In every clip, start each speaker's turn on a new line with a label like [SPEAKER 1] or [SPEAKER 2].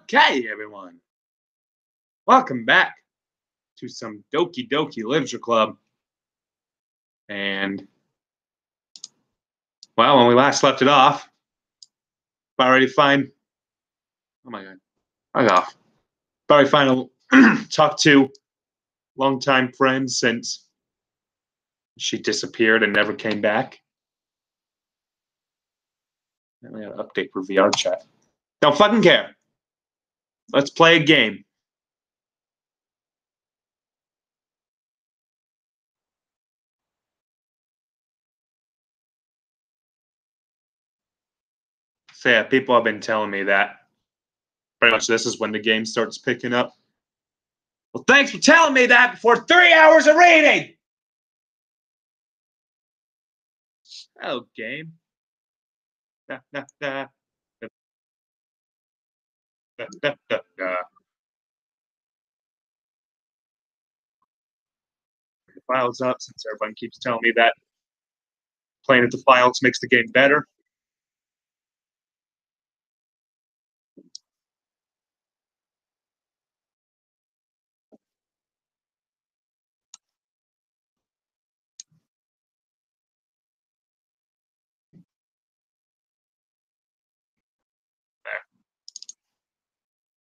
[SPEAKER 1] Okay, everyone. Welcome back to some Doki Doki Literature Club. And, well, when we last left it off, about ready to find. Oh my god. Fuck off. About ready to find talk to longtime friends since she disappeared and never came back. And we got an update for VR chat. Don't fucking care. Let's play a game. So yeah, people have been telling me that pretty much this is when the game starts picking up. Well, thanks for telling me that before 3 hours of reading! Hello, game. Da, da, da. Da, da, da, da, da. The file's up since everyone keeps telling me that playing at the files makes the game better.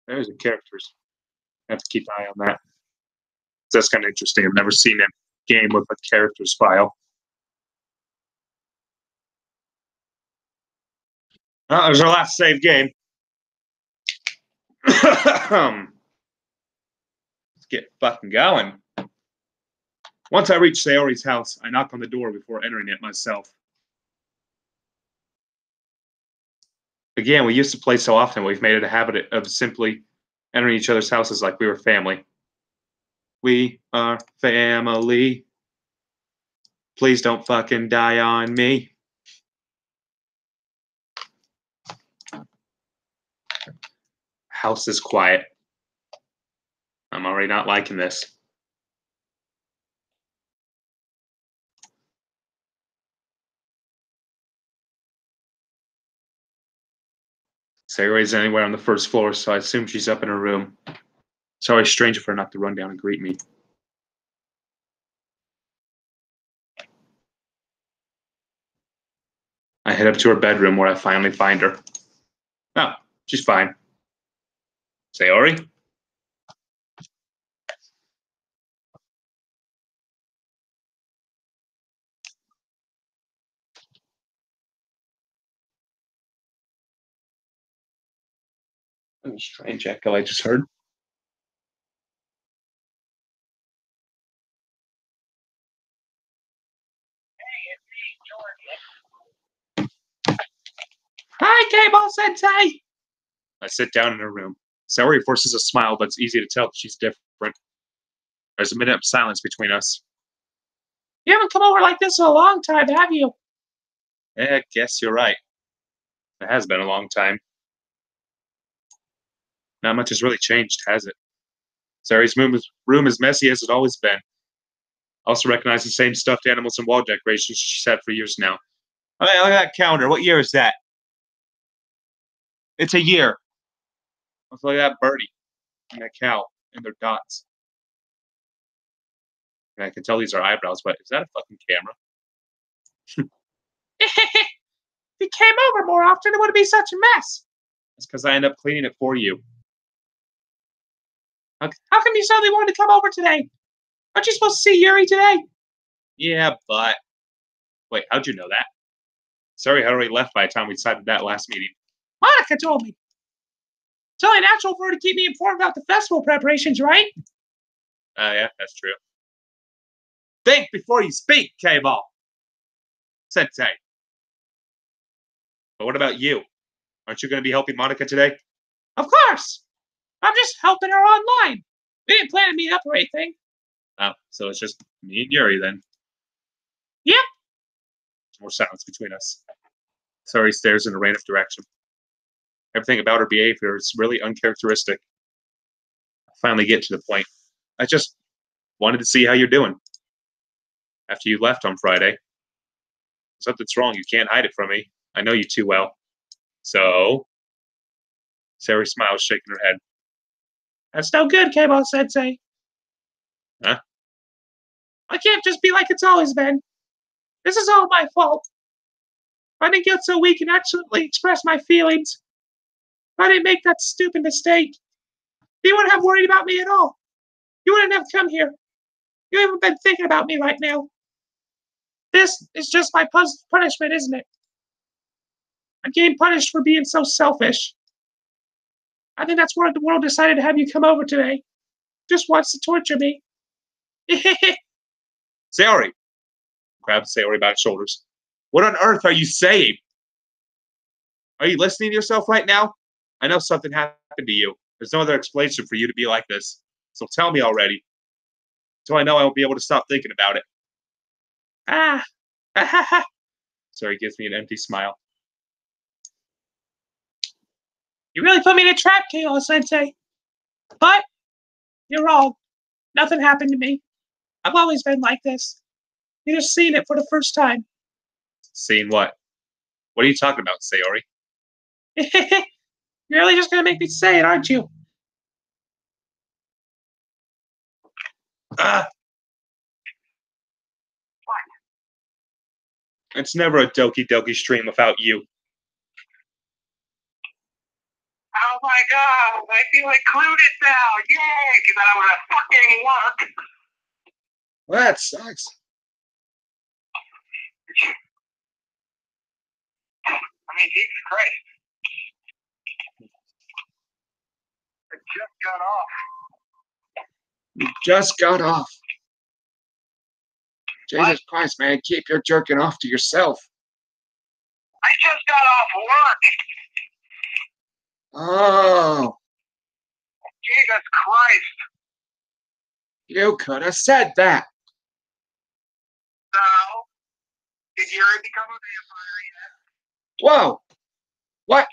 [SPEAKER 1] There's the characters. I have to keep an eye on that. That's kind of interesting. I've never seen a game with a characters file. There's our last save game. Let's get fucking going. Once I reach Sayori's house, I knock on the door before entering it myself. Again, we used to play so often, we've made it a habit of simply entering each other's houses like we were family. We are family. Please don't fucking die on me. House is quiet. I'm already not liking this. Sayori's anywhere on the first floor, so I assume she's up in her room. It's always strange for her not to run down and greet me. I head up to her bedroom where I finally find her. Oh, she's fine. Sayori? That was strange echo I just heard. Hi, K-Ball Sensei! I sit down in her room. Sayori forces a smile, but it's easy to tell that she's different. There's a minute of silence between us. You haven't come over like this in a long time, have you? I guess you're right. It has been a long time. Not much has really changed, has it? Sayori's room is messy as it's always been. I also recognize the same stuffed animals and wall decorations she's had for years now. Oh, hey, look at that calendar. What year is that? It's a year. Look at that birdie and that cow and their dots. And I can tell these are eyebrows, but is that a fucking camera? If you came over more often, it wouldn't be such a mess. That's because I end up cleaning it for you. How come you suddenly wanted to come over today? Aren't you supposed to see Yuri today? Yeah, but... Wait, how'd you know that? Sorry, I already left by the time we decided that last meeting. Monica told me. It's only natural for her to keep me informed about the festival preparations, right? Yeah, that's true. Think before you speak, K-Ball. Sensei. But what about you? Aren't you going to be helping Monica today? Of course! I'm just helping her online. We didn't plan to meet up or anything. Oh, so it's just me and Yuri then. Yep. More silence between us. Sorry stares in a random direction. Everything about her behavior is really uncharacteristic. I finally get to the point. I just wanted to see how you're doing. After you left on Friday. Something's wrong. You can't hide it from me. I know you too well. So Sayori smiles, shaking her head.
[SPEAKER 2] That's no good, Keimo-sensei.
[SPEAKER 1] Huh?
[SPEAKER 2] I can't just be like it's always been. This is all my fault. If I didn't get so weak and actually express my feelings, if I didn't make that stupid mistake, you wouldn't have worried about me at all. You wouldn't have come here. You haven't been thinking about me right now. This is just my punishment, isn't it? I'm getting punished for being so selfish. I think that's why the world decided to have you come over today. Just wants to torture me.
[SPEAKER 1] Sayori grabs Sayori by the shoulders. What on earth are you saying? Are you listening to yourself right now? I know something happened to you. There's no other explanation for you to be like this. So tell me already. So I know I won't be able to stop thinking about it.
[SPEAKER 2] Ah.
[SPEAKER 1] Sayori gives me an empty smile.
[SPEAKER 2] You really put me in a trap, Keimo-sensei. But you're wrong. Nothing happened to me. I've always been like this. You're just seeing it for the first time.
[SPEAKER 1] Seeing what? What are you talking about, Sayori?
[SPEAKER 2] You're really just gonna make me say it, aren't you?
[SPEAKER 1] Ah! It's never a Doki Doki stream without you.
[SPEAKER 3] Oh my god, I feel included now! Yay! Because I don't want to fucking work!
[SPEAKER 1] Well, that sucks.
[SPEAKER 3] I mean, Jesus Christ. I just got off.
[SPEAKER 1] You just got off. Jesus
[SPEAKER 3] What?
[SPEAKER 1] Christ, man, keep your jerking off to yourself.
[SPEAKER 3] I just got off work!
[SPEAKER 1] Oh,
[SPEAKER 3] Jesus Christ!
[SPEAKER 1] you could have said that.
[SPEAKER 3] So, did Yuri become a vampire yet?
[SPEAKER 1] Whoa! What?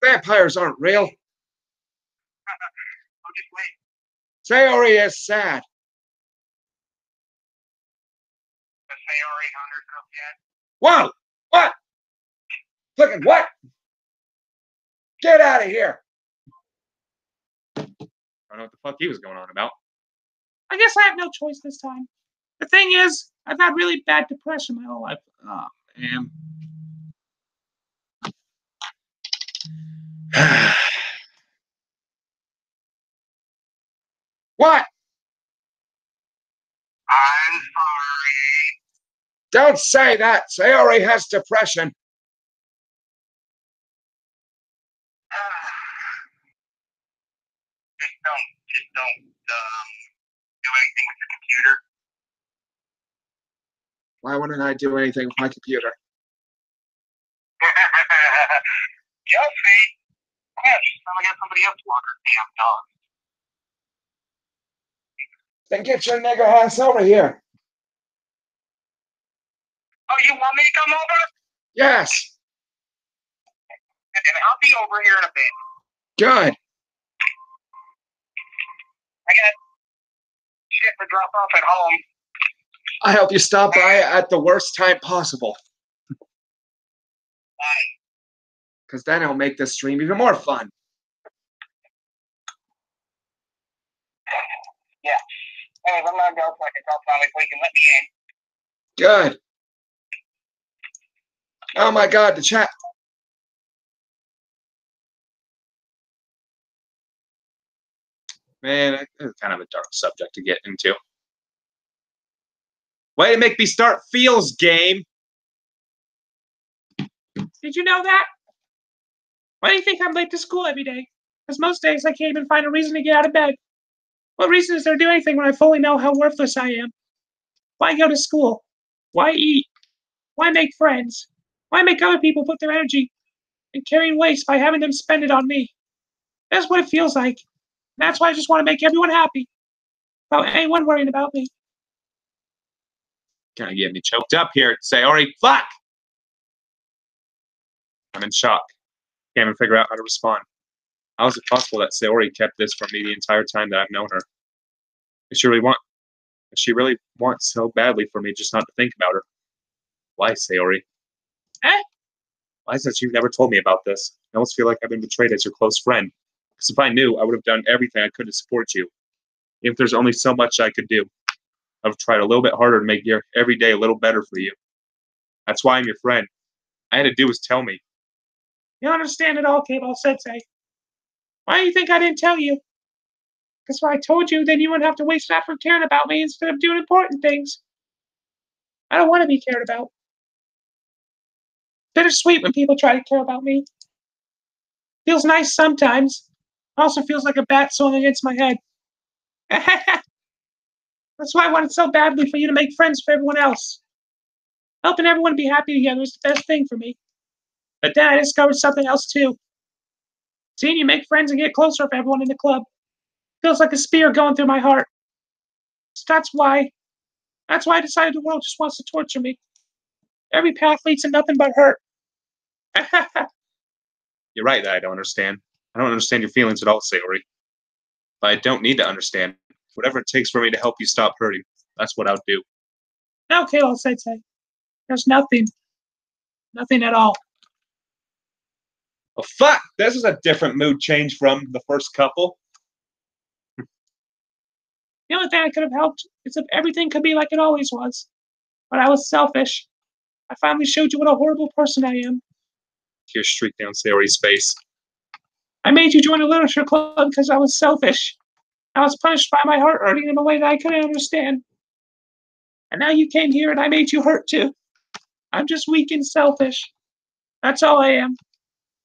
[SPEAKER 1] Vampires aren't real.
[SPEAKER 3] Oh, just wait.
[SPEAKER 1] Sayori is sad.
[SPEAKER 3] Has Sayori hung herself yet?
[SPEAKER 1] Whoa! What? Fucking what? Get out of here! I don't know what the fuck he was going on about.
[SPEAKER 2] I guess I have no choice this time. The thing is, I've had really bad depression my whole life.
[SPEAKER 1] Oh, man. What?
[SPEAKER 3] I'm sorry.
[SPEAKER 1] Don't say that. Sayori has depression.
[SPEAKER 3] Just don't, do anything with the computer.
[SPEAKER 1] Why wouldn't I do anything with my computer?
[SPEAKER 3] Josie! Yeah, she's probably got somebody else to walk her damn dog.
[SPEAKER 1] Then get your nigger ass over here.
[SPEAKER 3] Oh, you want me to come over?
[SPEAKER 1] Yes.
[SPEAKER 3] And I'll be over here in a bit.
[SPEAKER 1] Good.
[SPEAKER 3] I got shit to drop off at home.
[SPEAKER 1] I hope you stop by at the worst time possible.
[SPEAKER 3] Why?
[SPEAKER 1] Because then it'll make this stream even more fun.
[SPEAKER 3] Yeah. Anyways, I'm gonna go so I can tell Tommy so he can let me in.
[SPEAKER 1] Good. Oh my god, the chat. Man, it's kind of a dark subject to get into. Way to make me start feels game.
[SPEAKER 2] Did you know that? Why do you think I'm late to school every day? Because most days I can't even find a reason to get out of bed. What reason is there to do anything when I fully know how worthless I am? Why go to school? Why eat? Why make friends? Why make other people put their energy in carrying waste by having them spend it on me? That's what it feels like. That's why I just want to make everyone happy. Without anyone worrying about me.
[SPEAKER 1] Kind of getting me choked up here. Sayori, fuck! I'm in shock. Can't even figure out how to respond. How is it possible that Sayori kept this from me the entire time that I've known her? Does she really wants so badly for me just not to think about her? Why, Sayori?
[SPEAKER 2] Eh?
[SPEAKER 1] Why is it you never told me about this? I almost feel like I've been betrayed as your close friend. Because if I knew, I would have done everything I could to support you. If there's only so much I could do, I've tried a little bit harder to make your every day a little better for you. That's why I'm your friend. All I had to do was tell me.
[SPEAKER 2] You don't understand at all, Cable Sensei. Why do you think I didn't tell you? Because if I told you, then you wouldn't have to waste effort caring about me instead of doing important things. I don't want to be cared about. Bittersweet when people try to care about me. Feels nice sometimes. Also feels like a bat swung against my head. That's why I wanted so badly for you to make friends with everyone else. Helping everyone be happy together is the best thing for me. But then I discovered something else too. Seeing you make friends and get closer with everyone in the club feels like a spear going through my heart. So that's why I decided the world just wants to torture me. Every path leads to nothing but hurt.
[SPEAKER 1] You're right that I don't understand. I don't understand your feelings at all, Sayori. But I don't need to understand. Whatever it takes for me to help you stop hurting, that's what I'll do.
[SPEAKER 2] No, Kayla Sensei. There's nothing. Nothing at all.
[SPEAKER 1] Oh, fuck! This is a different mood change from the first couple.
[SPEAKER 2] The only thing I could have helped is if everything could be like it always was. But I was selfish. I finally showed you what a horrible person I am.
[SPEAKER 1] Tears streaked down Sayori's face.
[SPEAKER 2] I made you join a literature club because I was selfish. I was punished by my heart hurting in a way that I couldn't understand. And now you came here and I made you hurt too. I'm just weak and selfish. That's all I am.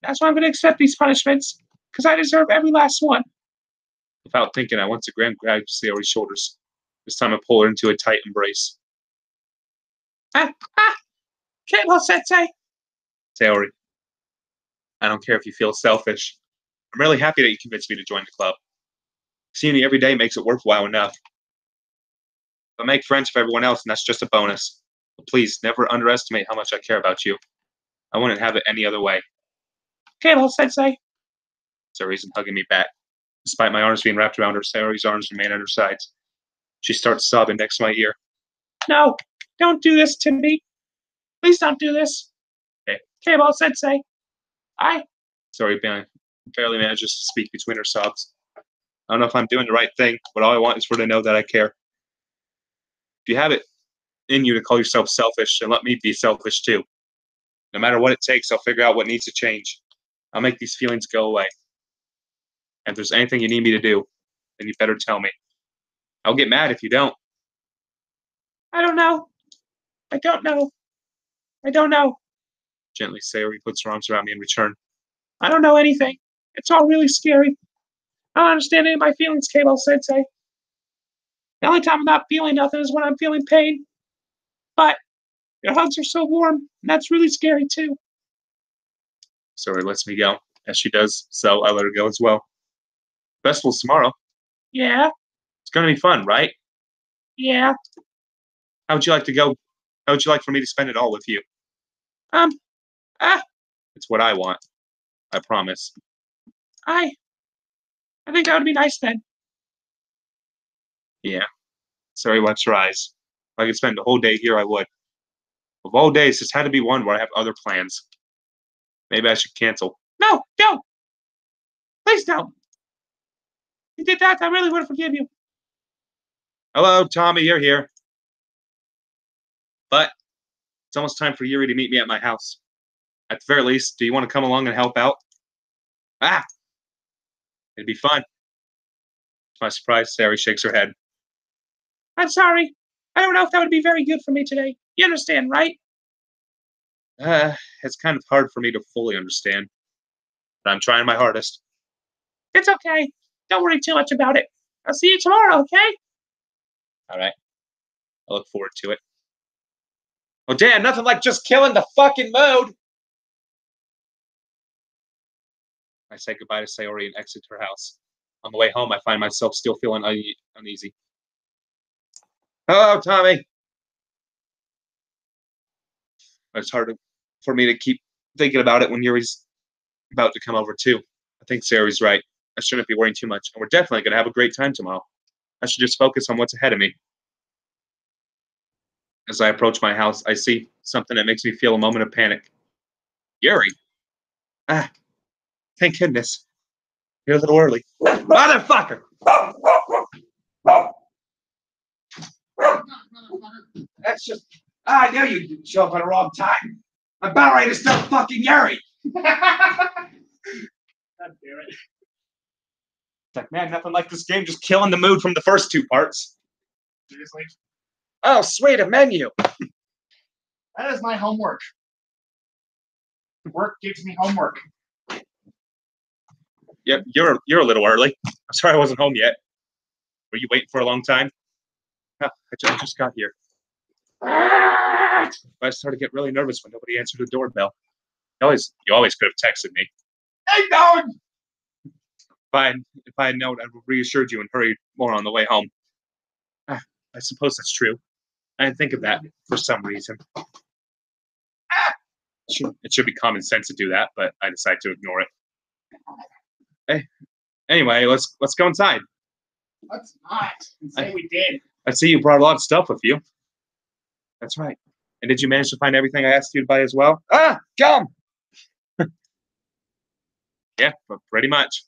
[SPEAKER 2] That's why I'm going to accept these punishments, because I deserve every last one.
[SPEAKER 1] Without thinking, I once again grabbed Sayori's shoulders. This time I pulled her into a tight embrace.
[SPEAKER 2] Kayla Sensei.
[SPEAKER 1] Sayori, I don't care if you feel selfish. I'm really happy that you convinced me to join the club. Seeing you every day makes it worthwhile enough. But make friends with everyone else, and that's just a bonus. But please, never underestimate how much I care about you. I wouldn't have it any other way.
[SPEAKER 2] Kayla Sensei.
[SPEAKER 1] Sayori's hugging me back. Despite my arms being wrapped around her, Sayori's arms remain at her sides. She starts sobbing next to my ear.
[SPEAKER 2] No, don't do this to me. Please don't do this.
[SPEAKER 1] Okay.
[SPEAKER 2] Kayla Sensei.
[SPEAKER 1] Sayori barely manages to speak between her sobs. I don't know if I'm doing the right thing, but all I want is for her to know that I care. If you have it in you to call yourself selfish, then let me be selfish too. No matter what it takes, I'll figure out what needs to change. I'll make these feelings go away. And if there's anything you need me to do, then you better tell me. I'll get mad if you don't.
[SPEAKER 2] I don't know. I don't know. I don't know.
[SPEAKER 1] Gently, Sayori puts her arms around me in return.
[SPEAKER 2] I don't know anything. It's all really scary. I don't understand any of my feelings, Kayla Sensei. The only time I'm not feeling nothing is when I'm feeling pain. But your hugs are so warm, and that's really scary too.
[SPEAKER 1] Sayori lets me go. As she does, so I let her go as well. Festival's tomorrow.
[SPEAKER 2] Yeah,
[SPEAKER 1] It's gonna be fun, right?
[SPEAKER 2] yeah.
[SPEAKER 1] How would you like to go? How would you like for me to spend it all with you?
[SPEAKER 2] Um, ah,
[SPEAKER 1] It's what I want. I promise.
[SPEAKER 2] I think that would be nice then.
[SPEAKER 1] Yeah. Sayori wipes her eyes. If I could spend the whole day here, I would. Of all days, this had to be one where I have other plans. Maybe I should cancel.
[SPEAKER 2] No, don't. Please don't. If you did that, I really would forgive you.
[SPEAKER 1] Hello, Tommy, you're here. But it's almost time for Yuri to meet me at my house. At the very least, do you want to come along and help out? Ah! It'd be fun. To my surprise, Sayori shakes her head.
[SPEAKER 2] I'm sorry. I don't know if that would be very good for me today. You understand, right?
[SPEAKER 1] It's kind of hard for me to fully understand. But I'm trying my hardest.
[SPEAKER 2] It's okay. Don't worry too much about it. I'll see you tomorrow, okay?
[SPEAKER 1] Alright. I look forward to it. Oh, damn, nothing like just killing the fucking mood! I say goodbye to Sayori and exit her house. On the way home, I find myself still feeling uneasy. Hello, Tommy! It's hard for me to keep thinking about it when Yuri's about to come over, too. I think Sayori's right. I shouldn't be worrying too much, and we're definitely going to have a great time tomorrow. I should just focus on what's ahead of me. As I approach my house, I see something that makes me feel a moment of panic. Yuri. Ah, thank goodness. You're a little early. Motherfucker! That's just... I knew you'd show up at the wrong time. I'm about ready to start fucking Yuri.
[SPEAKER 2] God damn it.
[SPEAKER 1] It's like, man, nothing like this game just killing the mood from the first 2 parts.
[SPEAKER 2] Seriously?
[SPEAKER 1] Oh, sweet, a menu.
[SPEAKER 2] That is my homework. Work gives me homework.
[SPEAKER 1] Yep, you're a little early. I'm sorry I wasn't home yet. Were you waiting for a long time? Oh, I just got here. I started to get really nervous when nobody answered the doorbell. You always could have texted me.
[SPEAKER 2] Hey, Dog!
[SPEAKER 1] If I had known, I would have reassured you and hurried more on the way home. I suppose that's true. I didn't think of that for some reason. It should be common sense to do that, but I decided to ignore it. Hey, anyway, let's go inside.
[SPEAKER 2] Let's not. Say we did.
[SPEAKER 1] I see you brought a lot of stuff with you. That's right. And did you manage to find everything I asked you to buy as well? Ah, gum! Yeah, but pretty much.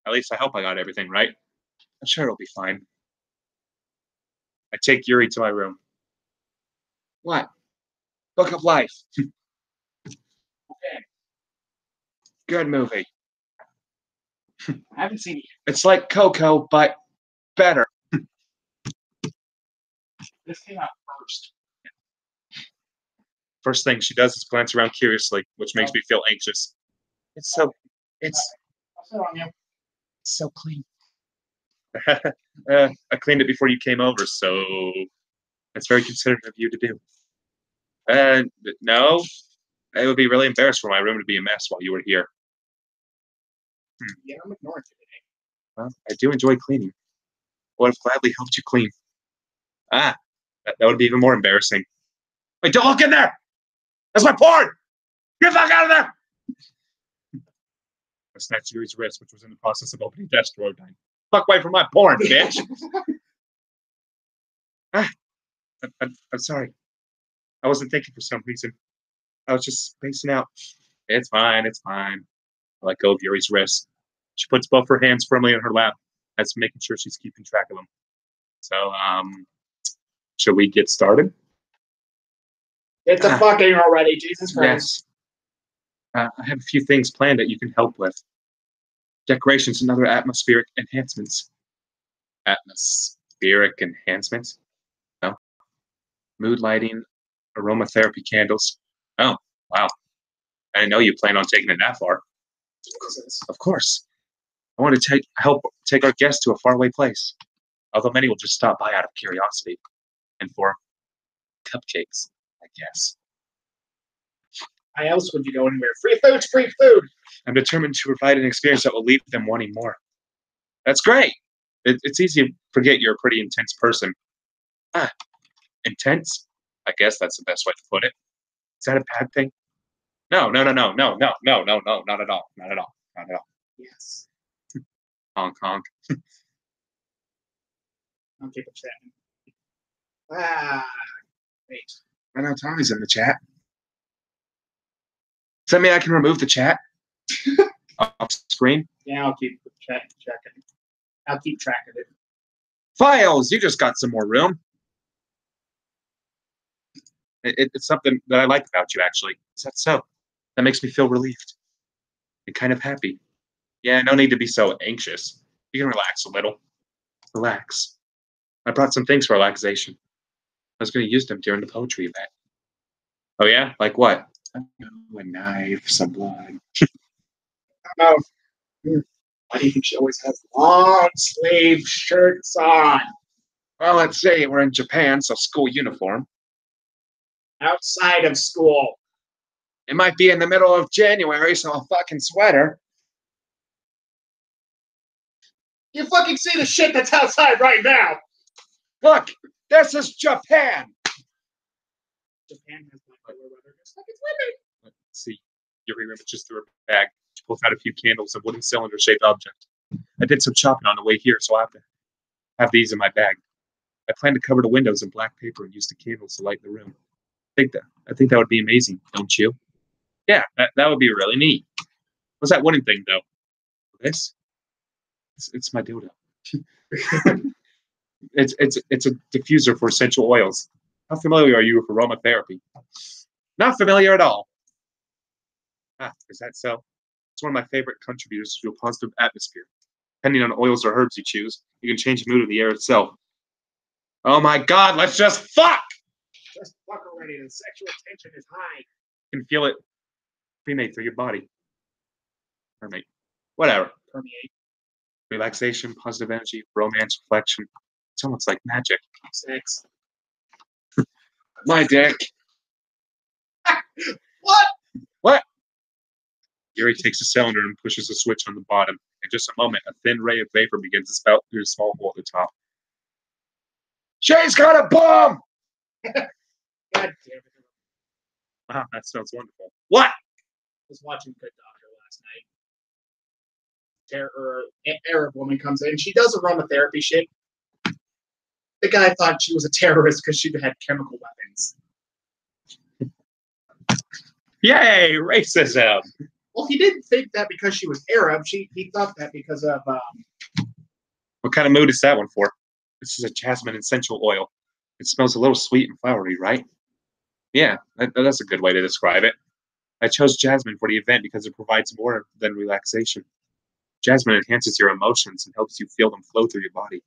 [SPEAKER 1] At least I hope I got everything right. I'm sure it'll be fine. I take Yuri to my room. What? Book of Life.
[SPEAKER 2] Okay.
[SPEAKER 1] Good movie.
[SPEAKER 2] I haven't seen it yet.
[SPEAKER 1] It's like Coco, but better.
[SPEAKER 2] This came out first.
[SPEAKER 1] First thing she does is glance around curiously, which makes me feel anxious. It's
[SPEAKER 2] I'll sit on you.
[SPEAKER 1] so clean. I cleaned it before you came over, so it's very considerate of you to do. No, I would be really embarrassed for my room to be a mess while you were here.
[SPEAKER 2] Yeah, I'm ignoring you today.
[SPEAKER 1] Well, I do enjoy cleaning. I would have gladly helped you clean. That would be even more embarrassing. Wait, don't look in there! That's my porn! Get the fuck out of there! I snatched Yuri's wrist, which was in the process of opening desk drawer. Fuck away from my porn, bitch! I'm sorry. I wasn't thinking for some reason. I was just spacing out. It's fine, it's fine. I let go of Yuri's wrist. She puts both her hands firmly in her lap, as making sure she's keeping track of them. So, should we get started?
[SPEAKER 2] It's a fucking already, Jesus Christ.
[SPEAKER 1] Yes. I have a few things planned that you can help with. Decorations and other atmospheric enhancements. Atmospheric enhancements? No. Mood lighting, aromatherapy candles. Oh, wow. I didn't know you planned on taking it that far. Of course. I want to help take our guests to a faraway place. Although many will just stop by out of curiosity. And for cupcakes, I guess.
[SPEAKER 2] Why else would you go anywhere? Free food's free food.
[SPEAKER 1] I'm determined to provide an experience that will leave them wanting more. That's great. It's easy to forget you're a pretty intense person. Intense? I guess that's the best way to put it. Is that a bad thing? No, not at all. Not at all. Not at all.
[SPEAKER 2] Yes.
[SPEAKER 1] Honk, honk.
[SPEAKER 2] I'll keep it chatting. Wait.
[SPEAKER 1] I know Tommy's in the chat. Does that mean I can remove the chat off screen?
[SPEAKER 2] Yeah, I'll keep checking. I'll keep track of it.
[SPEAKER 1] Files, you just got some more room. It's something that I like about you, actually. Is that so? That makes me feel relieved and kind of happy. Yeah, no need to be so anxious. You can relax a little. Relax. I brought some things for relaxation. I was going to use them during the poetry event. Oh, yeah? Like what? A knife, some blood.
[SPEAKER 2] Oh, why do you think she always has long sleeve shirts on?
[SPEAKER 1] Well, let's see. We're in Japan, so school uniform.
[SPEAKER 2] Outside of school.
[SPEAKER 1] It might be in the middle of January, so a fucking sweater.
[SPEAKER 2] You fucking see the shit that's outside right now.
[SPEAKER 1] Look, this is Japan.
[SPEAKER 2] Japan has bipolar weather just like it's living.
[SPEAKER 1] Let's see. Yuri rummaged through her bag. She pulls out a few candles, a wooden cylinder-shaped object. I did some shopping on the way here, so I have to have these in my bag. I plan to cover the windows in black paper and use the candles to light the room. I think that would be amazing, don't you? Yeah, that would be really neat. What's that wooden thing, though? This? It's my dildo. It's a diffuser for essential oils. How familiar are you with aromatherapy? Not familiar at all. Ah, is that so? It's one of my favorite contributors to a positive atmosphere. Depending on oils or herbs you choose, you can change the mood of the air itself. Oh my god, let's just fuck!
[SPEAKER 2] Just fuck already. The sexual tension is high.
[SPEAKER 1] You can feel it permeate through your body. Permeate. Whatever.
[SPEAKER 2] Permeate.
[SPEAKER 1] Relaxation, positive energy, romance, reflection. It's almost like magic.
[SPEAKER 2] Sex.
[SPEAKER 1] My dick.
[SPEAKER 2] What?
[SPEAKER 1] What? Yuri takes a cylinder and pushes a switch on the bottom. In just a moment, a thin ray of vapor begins to spout through a small hole at the top. Shay's got a bomb!
[SPEAKER 2] God damn it.
[SPEAKER 1] Wow, that sounds wonderful. What?
[SPEAKER 2] I was watching Good Doctor last night. Arab woman comes in. She does aromatherapy shit. The guy thought she was a terrorist because she had chemical weapons.
[SPEAKER 1] Yay, racism!
[SPEAKER 2] Well, he didn't think that because she was Arab. He thought that because of
[SPEAKER 1] What kind of mood is that one for? This is a jasmine essential oil. It smells a little sweet and flowery, right? Yeah, that's a good way to describe it. I chose jasmine for the event because it provides more than relaxation. Jasmine enhances your emotions and helps you feel them flow through your body.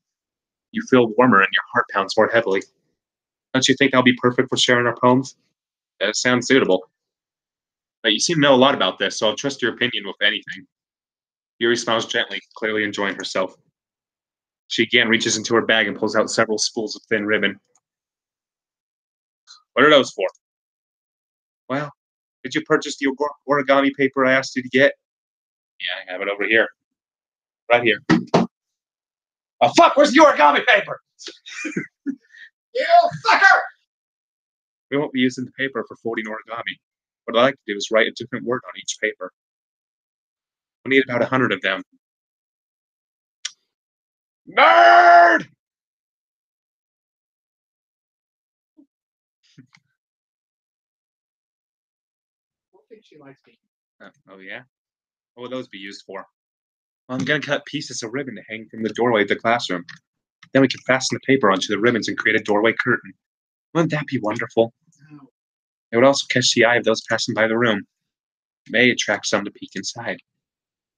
[SPEAKER 1] You feel warmer and your heart pounds more heavily. Don't you think I'll be perfect for sharing our poems? That sounds suitable. But you seem to know a lot about this, so I'll trust your opinion with anything. Yuri smiles gently, clearly enjoying herself. She again reaches into her bag and pulls out several spools of thin ribbon. What are those for? Well, did you purchase the origami paper I asked you to get? Yeah, I have it over here. Right here. Oh, fuck, where's the origami paper?
[SPEAKER 2] you fucker!
[SPEAKER 1] We won't be using the paper for folding origami. What I like to do is write a different word on each paper. We need about 100 of them. Nerd!
[SPEAKER 2] I don't think she likes me.
[SPEAKER 1] Oh, yeah? What will those be used for? Well, I'm going to cut pieces of ribbon to hang from the doorway of the classroom. Then we can fasten the paper onto the ribbons and create a doorway curtain. Wouldn't that be wonderful?
[SPEAKER 2] No.
[SPEAKER 1] It would also catch the eye of those passing by the room. It may attract some to peek inside.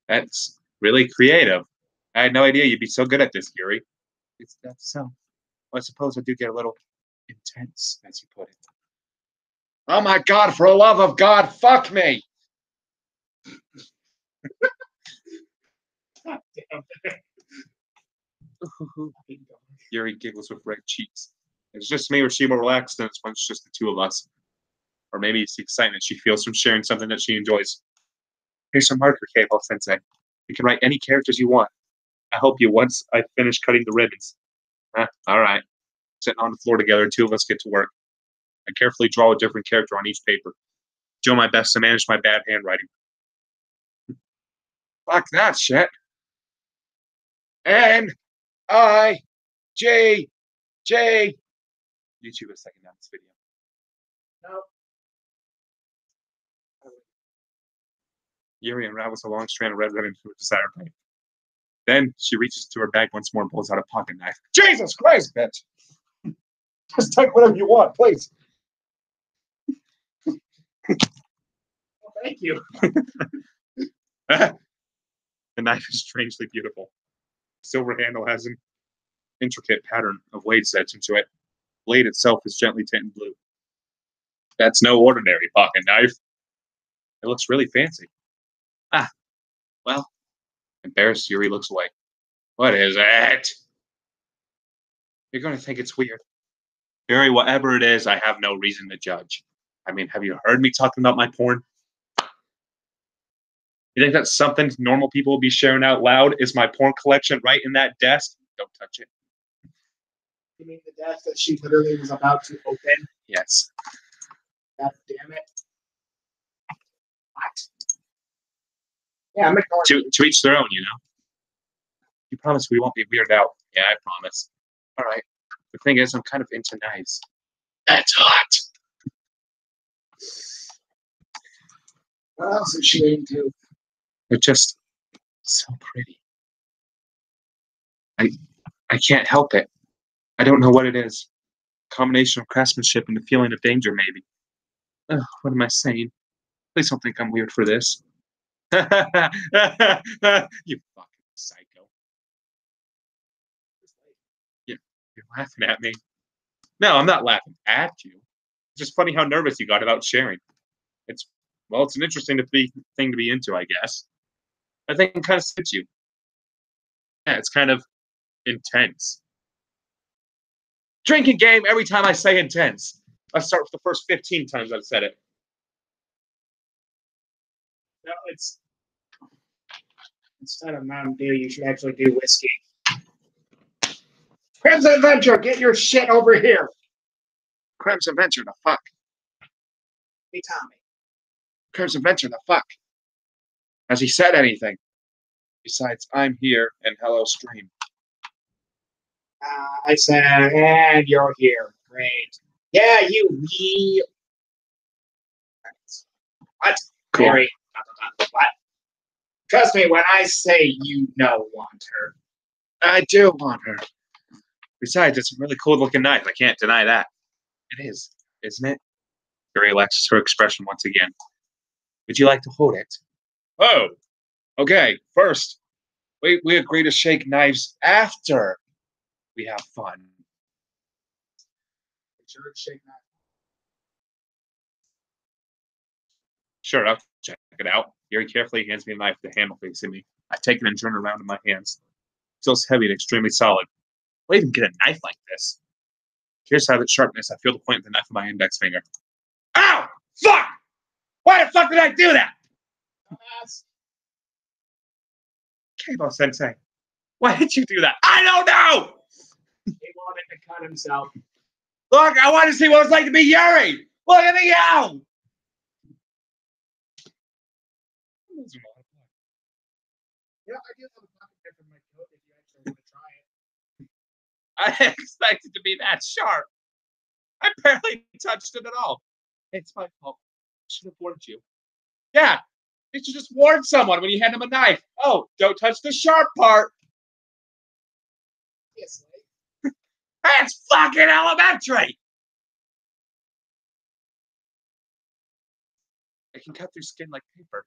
[SPEAKER 1] That's really creative. I had no idea you'd be so good at this, Yuri. That's so. Well, I suppose I do get a little intense, as you put it. Oh my god, for the love of God, fuck me!
[SPEAKER 2] God damn it.
[SPEAKER 1] Yuri giggles with red cheeks. It's just me or she more relaxed than when it's just the two of us. Or maybe it's the excitement she feels from sharing something that she enjoys. Here's some marker cable, Sensei. You can write any characters you want. I hope you once I finish cutting the ribbons. All right. Sitting on the floor together, two of us get to work. I carefully draw a different character on each paper. Do my best to manage my bad handwriting. Fuck that shit. N-I-J-J. YouTube is taking down this video.
[SPEAKER 2] No.
[SPEAKER 1] Yuri unravels a long strand of red ribbon to a desired length. Then she reaches into her bag once more and pulls out a pocket knife. Jesus Christ, bitch! Just take whatever you want, please.
[SPEAKER 2] Well, thank you.
[SPEAKER 1] The knife is strangely beautiful. The silver handle has an intricate pattern of blades etched into it. The blade itself is gently tinted blue. That's no ordinary pocket knife. It looks really fancy. Ah, well, embarrassed, Yuri looks away. What is it? You're going to think it's weird. Yuri, whatever it is, I have no reason to judge. I mean, have you heard me talking about my porn? You think that's something normal people will be sharing out loud? Is my porn collection right in that desk? Don't touch it.
[SPEAKER 2] You mean the desk that she literally was about to open?
[SPEAKER 1] Yes.
[SPEAKER 2] God damn it. What? Yeah, I'm ignoring
[SPEAKER 1] To each their own, you know? You promise we won't be weirded out. Yeah, I promise. All right. The thing is, I'm kind of into knives. That's hot.
[SPEAKER 2] What else is she into?
[SPEAKER 1] They're just so pretty. I can't help it. I don't know what it is. Combination of craftsmanship and the feeling of danger, maybe. Ugh, what am I saying? Please don't think I'm weird for this. You fucking psycho. You're laughing at me. No, I'm not laughing at you. It's just funny how nervous you got about sharing. It's an interesting thing to be into, I guess. I think it kind of suits you. Yeah, it's kind of intense. Drinking game every time I say intense. I start with the first 15 times I've said it.
[SPEAKER 2] No, it's instead of Mountain Dew, you should actually do whiskey. Crimson Adventure, get your shit over here.
[SPEAKER 1] Crimson Venture, the fuck?
[SPEAKER 2] Hey, Tommy.
[SPEAKER 1] Crimson Venture, the fuck? Has he said anything? Besides, I'm here and hello, stream.
[SPEAKER 2] I said, and you're here. Great. Yeah, you. What?
[SPEAKER 1] Cool.
[SPEAKER 2] Mary. What? Trust me when I say you want her.
[SPEAKER 1] I do want her. Besides, it's a really cool looking knife. I can't deny that. It is, isn't it? Yuri relaxes her expression once again. Would you like to hold it? Oh, okay. First, we agree to shake knives after we have fun.
[SPEAKER 2] Sure, shake knife.
[SPEAKER 1] Sure, I'll check it out. Yuri carefully hands me a knife, the handle facing me. I take it and turn it around in my hands. It feels heavy and extremely solid. I'll even get a knife like this. Here's how its sharpness. I feel the point of the knife with my index finger. Ow! Fuck! Why the fuck did I do that?
[SPEAKER 2] Dumbass.
[SPEAKER 1] Kabo Sensei, why did you do that? I don't know!
[SPEAKER 2] He wanted to cut himself.
[SPEAKER 1] Look, I want to see what it's like to be Yuri! Look at me go!
[SPEAKER 2] Yeah, I do have a pocket knife in my coat if you actually want to try it.
[SPEAKER 1] I didn't expect it to be that sharp. I barely touched it at all. It's my fault. I should have warned you. Yeah, you should just warn someone when you hand them a knife. Oh, don't touch the sharp part.
[SPEAKER 2] Yes,
[SPEAKER 1] That's fucking elementary. It can cut through skin like paper.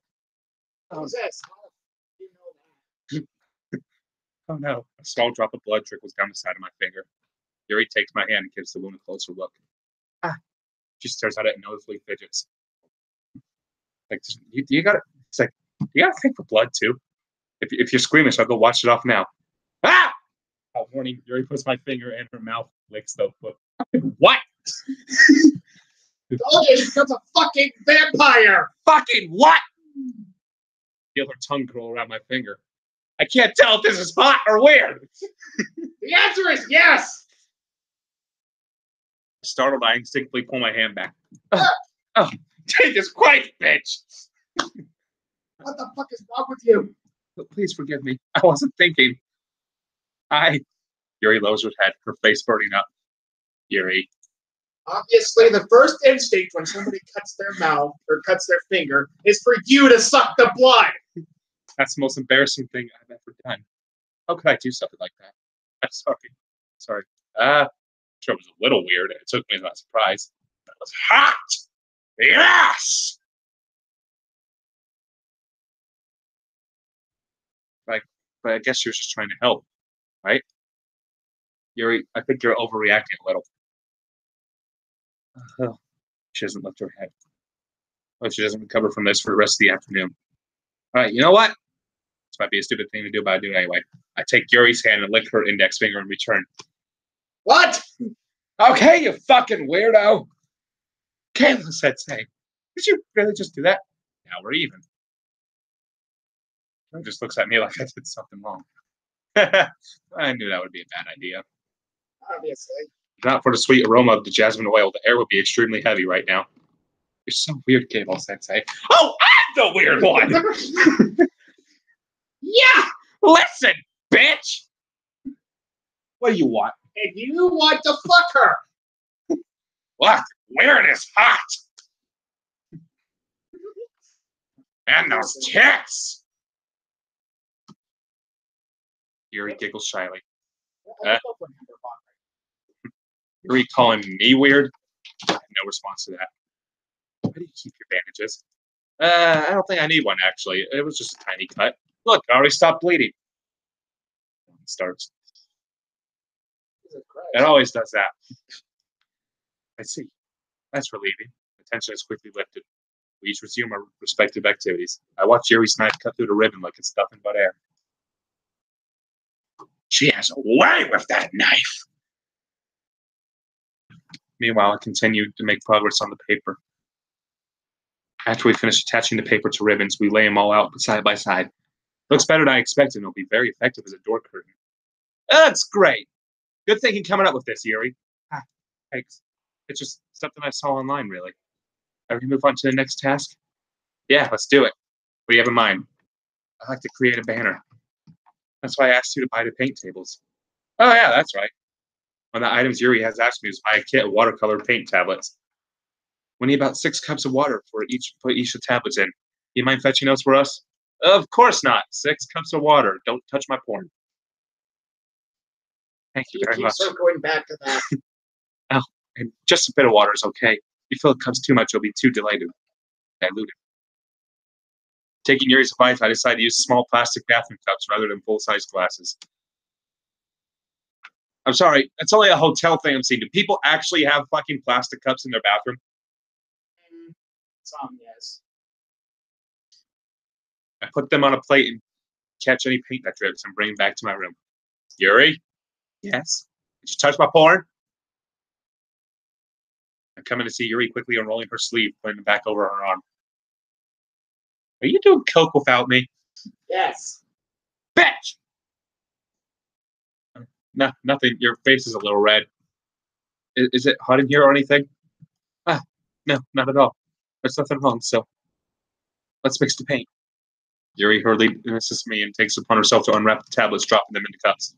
[SPEAKER 2] Who's this? How do you know that?
[SPEAKER 1] Oh no. A small drop of blood trickles down the side of my finger. Yuri takes my hand and gives the wound a closer look. Ah. She stares at it and noticeably fidgets. Like, you gotta, it's like, you gotta think for blood too. If you're squeamish, I'll go wash it off now. Ah! Oh, warning, Yuri puts my finger in her mouth, licks the foot. What?
[SPEAKER 2] Okay, she becomes a fucking vampire!
[SPEAKER 1] Fucking what? Feel her tongue curl around my finger. I can't tell if this is hot or weird.
[SPEAKER 2] The answer is yes!
[SPEAKER 1] Startled, I instinctively pull my hand back. Oh, Jesus Christ, bitch!
[SPEAKER 2] What the fuck is wrong with you?
[SPEAKER 1] Please forgive me. I wasn't thinking. Yuri lowers her head, her face burning up. Yuri.
[SPEAKER 2] Obviously, the first instinct when somebody cuts their mouth or cuts their finger is for you to suck the blood.
[SPEAKER 1] That's the most embarrassing thing I've ever done. How could I do something like that? I'm sorry. Sorry. Sure, it was a little weird. It took me by surprise. That was hot! Yes! But I guess she was just trying to help, right? Yuri, I think you're overreacting a little. She doesn't lift her head. Oh, she doesn't recover from this for the rest of the afternoon. All right, you know what? This might be a stupid thing to do, but I do it anyway. I take Yuri's hand and lick her index finger in return.
[SPEAKER 2] What?
[SPEAKER 1] Okay, you fucking weirdo. Kayla said, "Say, did you really just do that?" Now we're even. She just looks at me like I did something wrong. I knew that would be a bad idea.
[SPEAKER 2] Obviously.
[SPEAKER 1] If not for the sweet aroma of the jasmine oil, the air would be extremely heavy right now. You're so weird, Cable Sensei. Oh, I'm the weird one! Yeah! Listen, bitch! What do you want?
[SPEAKER 2] And you want to fuck her!
[SPEAKER 1] What? Weird is hot! And those tits! Yuri giggles shyly. Yuri calling me weird? No response to that. Where do you keep your bandages? I don't think I need one, actually. It was just a tiny cut. Look, I already stopped bleeding. It starts. It always does that. I see. That's relieving. The tension is quickly lifted. We each resume our respective activities. I watch Yuri's knife cut through the ribbon like it's nothing but air. She has a way with that knife. Meanwhile, I continue to make progress on the paper. After we finish attaching the paper to ribbons, we lay them all out side by side. Looks better than I expected, and it'll be very effective as a door curtain. That's great. Good thinking coming up with this, Yuri. Thanks. It's just something I saw online, really. Are we move on to the next task? Yeah, let's do it. What do you have in mind? I'd like to create a banner. That's why I asked you to buy the paint tables. Oh, yeah, that's right. One of the items Yuri has asked me is buy a kit of watercolor paint tablets. We need about 6 cups of water for each put each of the tablets in. You mind fetching those for us? Of course not. 6 cups of water. Don't touch my porn. Thank you very much.
[SPEAKER 2] Circling back to that.
[SPEAKER 1] Oh, and just a bit of water is okay. If you fill the cups too much, you'll be too diluted. Taking Yuri's advice, I decided to use small plastic bathroom cups rather than full-size glasses. I'm sorry, it's only a hotel thing I'm seeing. Do people actually have fucking plastic cups in their bathroom?
[SPEAKER 2] Some, yes.
[SPEAKER 1] I put them on a plate and catch any paint that drips and bring it back to my room. Yuri? Yes? Did you touch my porn? I come in to see Yuri quickly unrolling her sleeve, putting it back over her arm. Are you doing coke without me?
[SPEAKER 2] Yes.
[SPEAKER 1] Bitch! No, nothing. Your face is a little red. Is it hot in here or anything? No, not at all. There's nothing wrong, so let's mix the paint. Yuri hurriedly assists me and takes it upon herself to unwrap the tablets, dropping them into cups.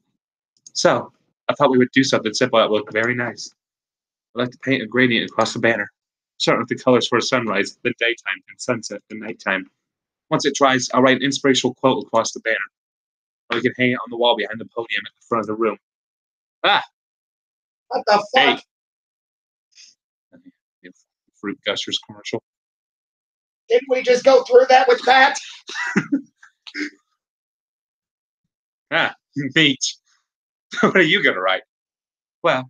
[SPEAKER 1] So, I thought we would do something simple that would look very nice. I'd like to paint a gradient across the banner, starting with the colors for sunrise, the daytime, and sunset, the nighttime. Once it dries, I'll write an inspirational quote across the banner. Or we can hang it on the wall behind the podium at the front of the room.
[SPEAKER 2] What the fuck?
[SPEAKER 1] Hey. Fruit Gushers commercial.
[SPEAKER 2] Didn't we just go through that with Matt?
[SPEAKER 1] Neat. What are you going to write? Well,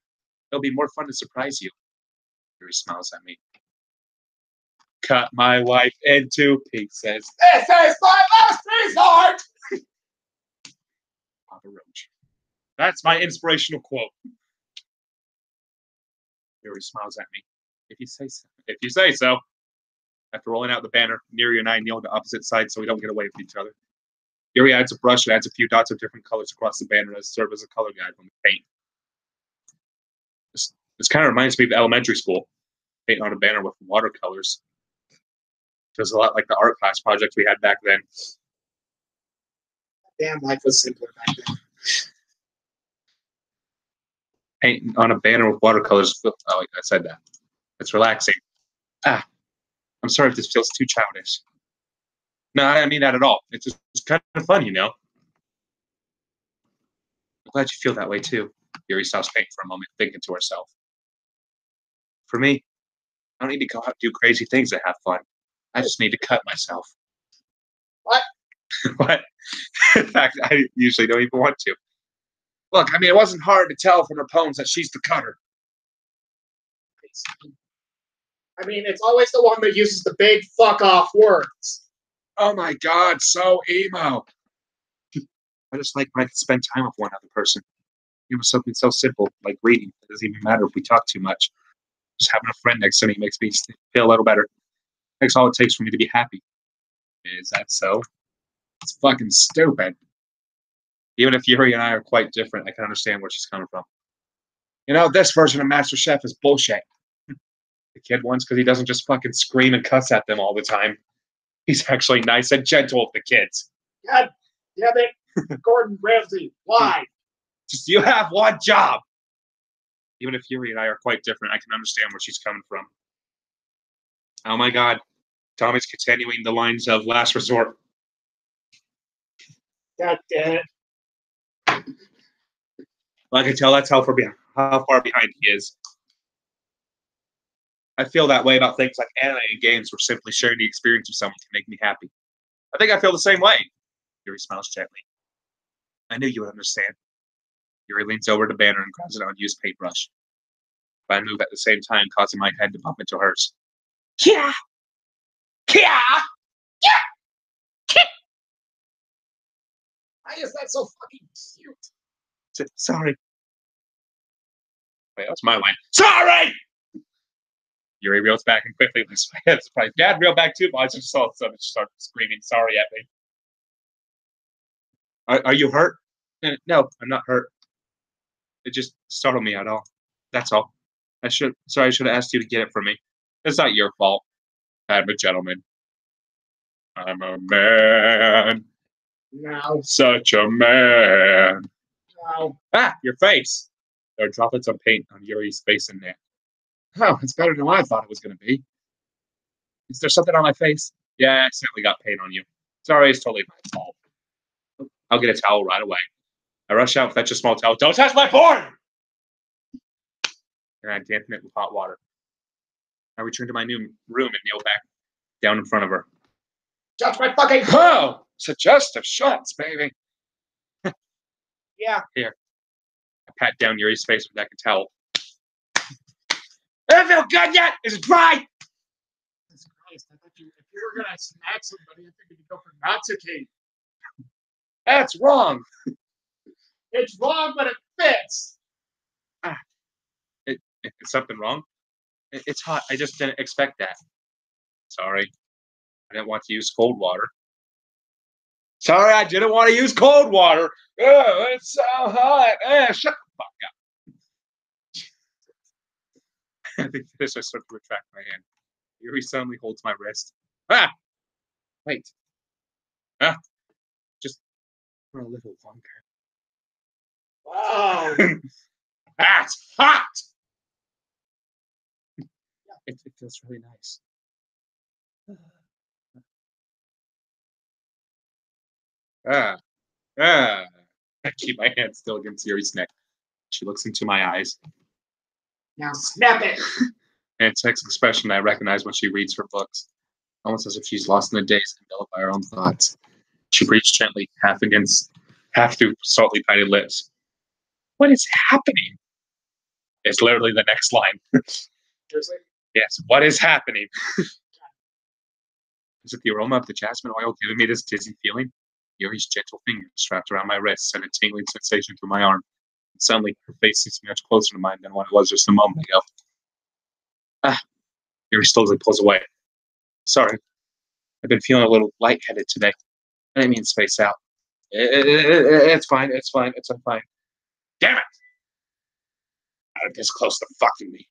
[SPEAKER 1] it'll be more fun to surprise you. Yuri smiles at me. Cut my life into pieces.
[SPEAKER 2] This is my last resort!
[SPEAKER 1] Papa Roach. That's my inspirational quote. Yuri smiles at me. If you say so. If you say so. After rolling out the banner, Yuri and I kneel to opposite sides so we don't get away with each other. Yuri adds a brush and adds a few dots of different colors across the banner as serve as a color guide when we paint. This kind of reminds me of elementary school. Painting on a banner with watercolors. Feels a lot like the art class project we had back then.
[SPEAKER 2] Damn, life was simpler back then.
[SPEAKER 1] Painting on a banner with watercolors. Oh, I said that. It's relaxing. I'm sorry if this feels too childish. No, I don't mean that at all. It's just kind of fun, you know. I'm glad you feel that way too. Yuri stops painting for a moment, thinking to herself. For me, I don't need to go out and do crazy things to have fun. I just need to cut myself.
[SPEAKER 2] What?
[SPEAKER 1] What? In fact, I usually don't even want to. Look, I mean, it wasn't hard to tell from her poems that she's the cutter.
[SPEAKER 2] I mean, it's always the one that uses the big fuck off words.
[SPEAKER 1] Oh my god, so emo. I just like when I can spend time with one other person. You know, something so simple like reading. It doesn't even matter if we talk too much. Just having a friend next to me makes me feel a little better. That's all it takes for me to be happy. Is that so? It's fucking stupid. Even if Yuri and I are quite different, I can understand where she's coming from. You know, this version of Master Chef is bullshit. The kid wants because he doesn't just fucking scream and cuss at them all the time. He's actually nice and gentle with the kids.
[SPEAKER 2] God damn it, Gordon Ramsay, why?
[SPEAKER 1] Just you have one job. Even if Yuri and I are quite different, I can understand where she's coming from. Oh my god. Tommy's continuing the lines of last resort.
[SPEAKER 2] God damn it.
[SPEAKER 1] I can tell that's how far behind he is. I feel that way about things like anime and games where simply sharing the experience with someone can make me happy. I think I feel the same way. Yuri smiles gently. I knew you would understand. Yuri leans over to Banner and grabs an unused paintbrush. I move at the same time, causing my head to bump into hers.
[SPEAKER 2] Yeah. Yeah. Why is that so fucking cute?
[SPEAKER 1] Sorry. Wait, that's my line. Sorry! Yuri reels back and quickly lifts my head. Surprised. Dad reeled back too, but I just saw someone start screaming sorry at me. Are you hurt? No, I'm not hurt. It just startled me at all. That's all. I should have asked you to get it for me. It's not your fault. I'm a gentleman. I'm a man.
[SPEAKER 2] No.
[SPEAKER 1] Such a man.
[SPEAKER 2] No.
[SPEAKER 1] Ah, your face. There are droplets of paint on Yuri's face and neck. Oh, it's better than what I thought it was going to be. Is there something on my face? Yeah, I accidentally got paint on you. Sorry, it's totally my fault. I'll get a towel right away. I rush out, fetch a small towel. Don't touch my board! And I dampen it with hot water. I return to my new room and kneel back down in front of her.
[SPEAKER 2] Touch my fucking.
[SPEAKER 1] Oh, suggestive shots, baby.
[SPEAKER 2] Yeah.
[SPEAKER 1] Here. I pat down Yuri's face with that towel. Does it feel good yet? Is it dry?
[SPEAKER 2] Jesus Christ, I thought if you were gonna smack somebody, I think you'd go for Natsuki.
[SPEAKER 1] That's wrong.
[SPEAKER 2] It's wrong, but it fits.
[SPEAKER 1] Is something wrong? It's hot. I just didn't expect that. Sorry. I didn't want to use cold water. Sorry, I didn't want to use cold water. Oh, it's so hot. Shut the fuck up. I think this I start to retract my hand. Yuri suddenly holds my wrist. Ah! Wait. Ah! Just for a little longer.
[SPEAKER 2] Wow.
[SPEAKER 1] That's hot! It feels really nice. I keep my hand still against Yuri's neck. She looks into my eyes.
[SPEAKER 2] Now snap it.
[SPEAKER 1] And it takes an expression I recognize when she reads her books, almost as if she's lost in the days and enveloped by her own thoughts. She breathes gently, half through saltly parted lips. What is happening? It's literally the next line.
[SPEAKER 2] Seriously?
[SPEAKER 1] Yes, what is happening? Is it the aroma of the jasmine oil giving me this dizzy feeling? Yuri's gentle fingers wrapped around my wrist sent a tingling sensation through my arm. And suddenly, her face seems much closer to mine than what it was just a moment ago. Yuri slowly pulls away. Sorry, I've been feeling a little lightheaded today. I didn't mean to space out. It's fine. It's fine. It's fine. Damn it! Not this close to fucking me.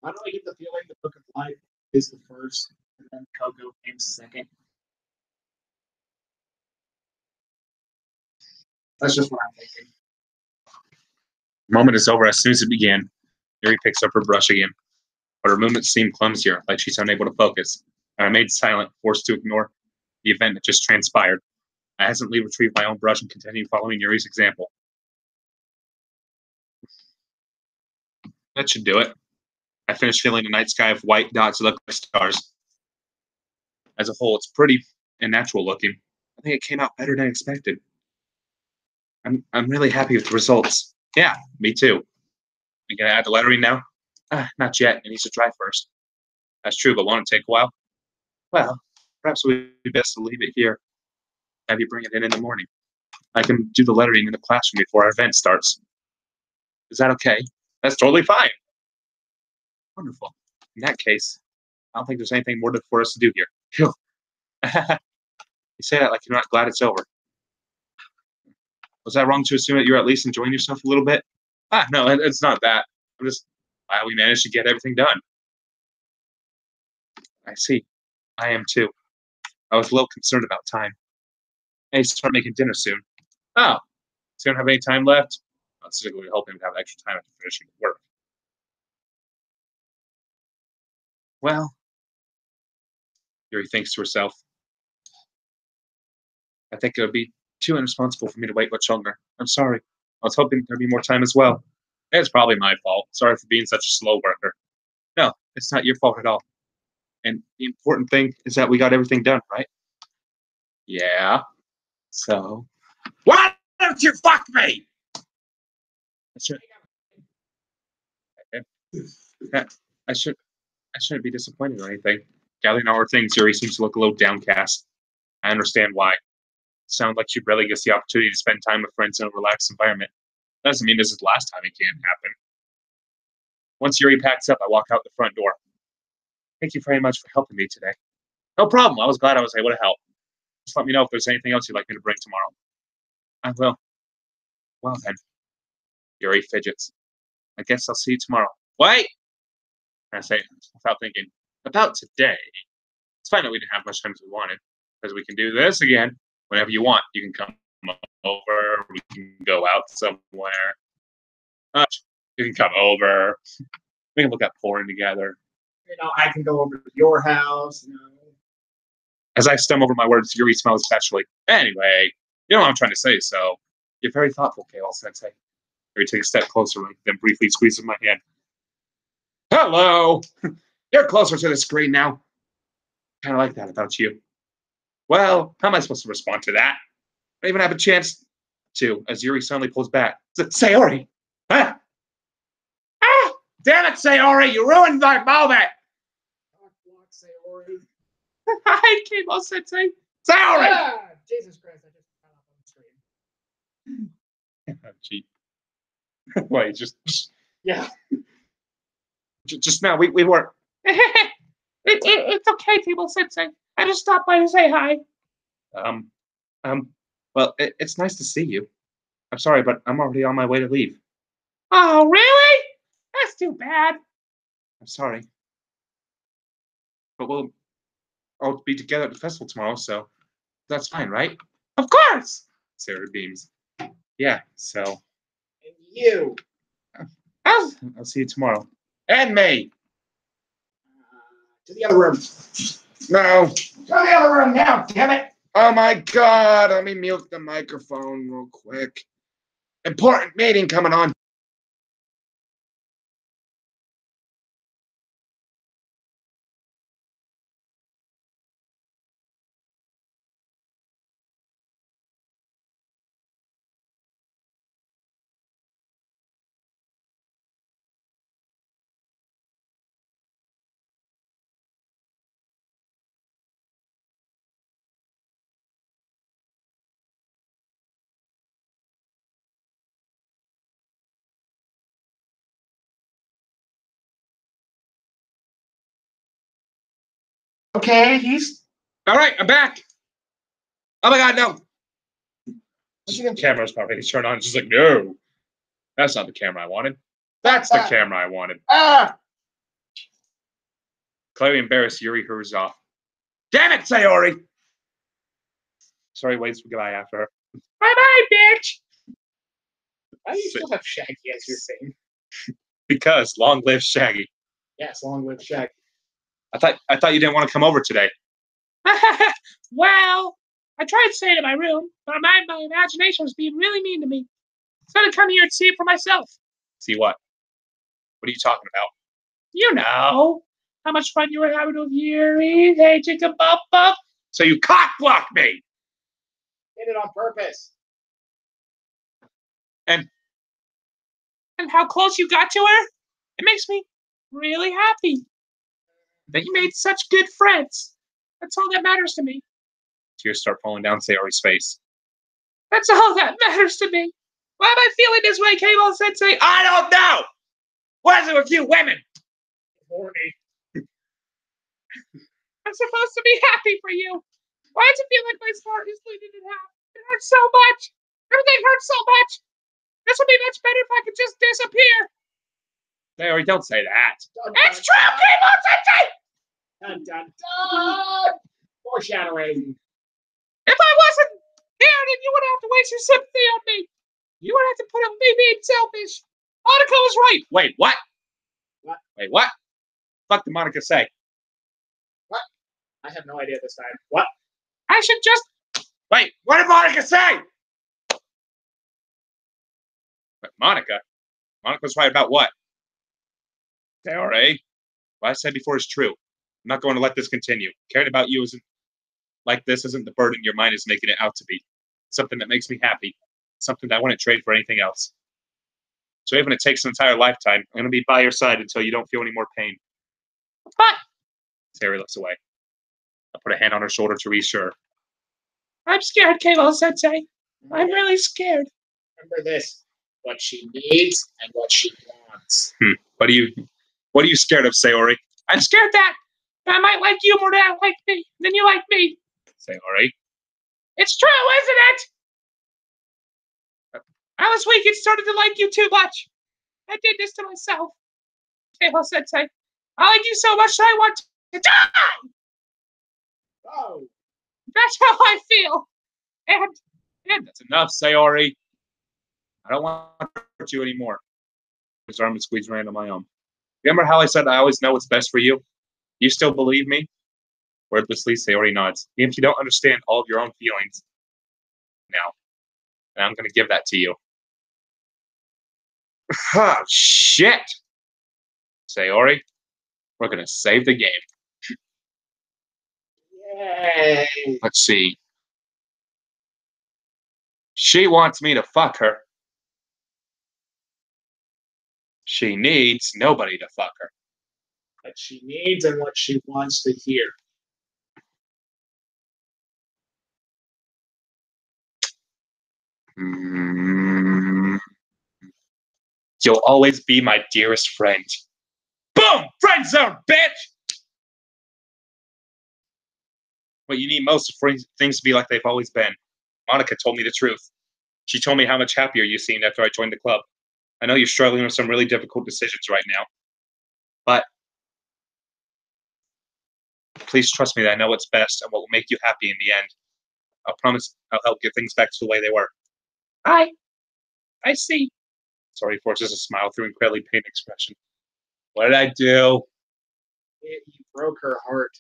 [SPEAKER 2] Why don't I get the feeling the Book of Life is the first, and then Coco came second? That's just what I'm thinking.
[SPEAKER 1] The moment is over as soon as it began. Yuri picks up her brush again, but her movements seem clumsier, like she's unable to focus. And I remained silent, forced to ignore the event that just transpired. I hesitantly retrieved my own brush and continued following Yuri's example. That should do it. I finished filling the night sky with white dots that look like stars. As a whole, it's pretty and natural looking. I think it came out better than expected. I'm really happy with the results. Yeah, me too. We gonna add the lettering now? Not yet. It needs to dry first. That's true, but won't it take a while? Well, perhaps it would be best to leave it here. Have you bring it in the morning. I can do the lettering in the classroom before our event starts. Is that okay? That's totally fine. Wonderful. In that case, I don't think there's anything more for us to do here. Phew. You say that like you're not glad it's over. Was I wrong to assume that you're at least enjoying yourself a little bit? No, it's not that. I'm just glad we managed to get everything done. I see. I am too. I was a little concerned about time. I need to start making dinner soon. Oh, so you don't have any time left? I was particularly hoping to have extra time after finishing work. Well, Yuri thinks to herself. I think it would be too irresponsible for me to wait much longer. I'm sorry. I was hoping there'd be more time as well. It's probably my fault. Sorry for being such a slow worker. No, it's not your fault at all. And the important thing is that we got everything done, right? Yeah. So. Why don't you fuck me? I should. I should. I shouldn't be disappointed or anything. Gathering all her things, Yuri seems to look a little downcast. I understand why. Sounds like she rarely gets the opportunity to spend time with friends in a relaxed environment. Doesn't mean this is the last time it can't happen. Once Yuri packs up, I walk out the front door. Thank you very much for helping me today. No problem. I was glad I was able to help. Just let me know if there's anything else you'd like me to bring tomorrow. I will. Well then. Yuri fidgets. I guess I'll see you tomorrow. Wait! I say, without thinking. About today. It's fine that we didn't have much time as we wanted. Because we can do this again whenever you want. You can come over. We can go out somewhere. You can come over. We can look at porn together.
[SPEAKER 2] I can go over to your house.
[SPEAKER 1] As I stumble over my words, Yuri smiles especially. Anyway, you know what I'm trying to say, so you're very thoughtful, Kale Sensei. Yuri takes a step closer and then briefly squeezes my hand. Hello! You're closer to the screen now. Kind of like that about you. Well, how am I supposed to respond to that? I don't even have a chance to, as Yuri suddenly pulls back. Sayori! Huh? Ah! Damn it, Sayori! You ruined my moment!
[SPEAKER 2] Sayori.
[SPEAKER 1] Hi, Kale Sensei. Sayori!
[SPEAKER 2] Ah, Jesus Christ, I just fell off on the screen.
[SPEAKER 1] Gee. Wait,
[SPEAKER 2] Yeah.
[SPEAKER 1] Just now, we weren't.
[SPEAKER 2] It's okay, Table Sensei. I just stopped by to say hi.
[SPEAKER 1] Well, it's nice to see you. I'm sorry, but I'm already on my way to leave.
[SPEAKER 2] Oh, really? That's too bad.
[SPEAKER 1] I'm sorry. But we'll all be together at the festival tomorrow, so that's fine, right?
[SPEAKER 2] Of course.
[SPEAKER 1] Sarah beams. Yeah, so.
[SPEAKER 2] And you.
[SPEAKER 1] I'll see you tomorrow. And May.
[SPEAKER 2] To the other room.
[SPEAKER 1] No.
[SPEAKER 2] To the other room now, damn it.
[SPEAKER 1] Oh my God. Let me mute the microphone real quick. Important meeting coming on.
[SPEAKER 2] Okay, he's.
[SPEAKER 1] All right, I'm back. Oh my God, no. The camera's probably turned on. It's just like, no. That's not the camera I wanted. That's the camera I wanted.
[SPEAKER 2] Ah!
[SPEAKER 1] Clearly embarrassed, Yuri hurries off. Damn it, Sayori! Sorry, waves goodbye after her.
[SPEAKER 2] Bye-bye, bitch! Why do you still have Shaggy as your thing?
[SPEAKER 1] Because long live Shaggy.
[SPEAKER 2] Yes, long live Shaggy.
[SPEAKER 1] I thought you didn't want to come over today.
[SPEAKER 2] Well, I tried staying in my room, but my imagination was being really mean to me. So I come here and see it for myself.
[SPEAKER 1] See what? What are you talking about?
[SPEAKER 2] You know how much fun you were having with Yuri, hey, Chicken Bump Bump.
[SPEAKER 1] So you cock-blocked me!
[SPEAKER 2] Did it on purpose.
[SPEAKER 1] And
[SPEAKER 2] how close you got to her? It makes me really happy that you made such good friends. That's all that matters to me.
[SPEAKER 1] tears start falling down Sayori's face.
[SPEAKER 2] That's all that matters to me. Why am I feeling this way, Cable Sensei?
[SPEAKER 1] I don't know! What is it with you women?
[SPEAKER 2] Horny. I'm supposed to be happy for you. Why does it feel like my heart is bleeding in half? It hurts so much. Everything hurts so much. This would be much better if I could just disappear.
[SPEAKER 1] Sayori, don't say that.
[SPEAKER 2] It's true, Cable Sensei! Dun, dun, dun! Foreshadowing. If I wasn't here, then you wouldn't have to waste your sympathy on me. You would have to put up with me being selfish. Monica was right.
[SPEAKER 1] Wait, what?
[SPEAKER 2] What?
[SPEAKER 1] Wait, what? Fuck did Monica say?
[SPEAKER 2] What? I have no idea this time. What?
[SPEAKER 1] I should just... Wait, what did Monica say? But Monica? Monica's right about what? Sayori, what I said before is true. I'm not going to let this continue. Caring about you isn't like this isn't the burden your mind is making it out to be. It's something that makes me happy. Something that I wouldn't trade for anything else. So even if it takes an entire lifetime, I'm going to be by your side until you don't feel any more pain. But Sayori looks away. I put a hand on her shoulder to reassure her.
[SPEAKER 2] I'm scared, Kalo-sensei. I'm really scared. Remember this. What she needs and what she wants.
[SPEAKER 1] What are you scared of, Sayori?
[SPEAKER 2] I'm scared that I might like you more than you like me.
[SPEAKER 1] Sayori.
[SPEAKER 2] It's true, isn't it? I was weak and started to like you too much. I did this to myself. Kalo-sensei, I like you so much that I want to die! Oh. That's how I feel. And
[SPEAKER 1] That's enough, Sayori. I don't want to hurt you anymore. His arm is squeezed right into my arm. Remember how I said I always know what's best for you? You still believe me? Wordlessly, Sayori nods. Even if you don't understand all of your own feelings now, and I'm going to give that to you. Oh, shit! Sayori, we're going to save the game.
[SPEAKER 2] Yay!
[SPEAKER 1] Let's see. She wants me to fuck her. She needs nobody to fuck her.
[SPEAKER 2] What she needs and what she wants to hear.
[SPEAKER 1] You'll always be my dearest friend. Boom! Friend zone, bitch! What you need most for things to be like they've always been. Monica told me the truth. She told me how much happier you seemed after I joined the club. I know you're struggling with some really difficult decisions right now. But please trust me that I know what's best and what will make you happy in the end. I promise I'll help get things back to the way they were.
[SPEAKER 2] I see.
[SPEAKER 1] Sayori forces a smile through incredibly pained expression. What did I do?
[SPEAKER 2] You broke her heart.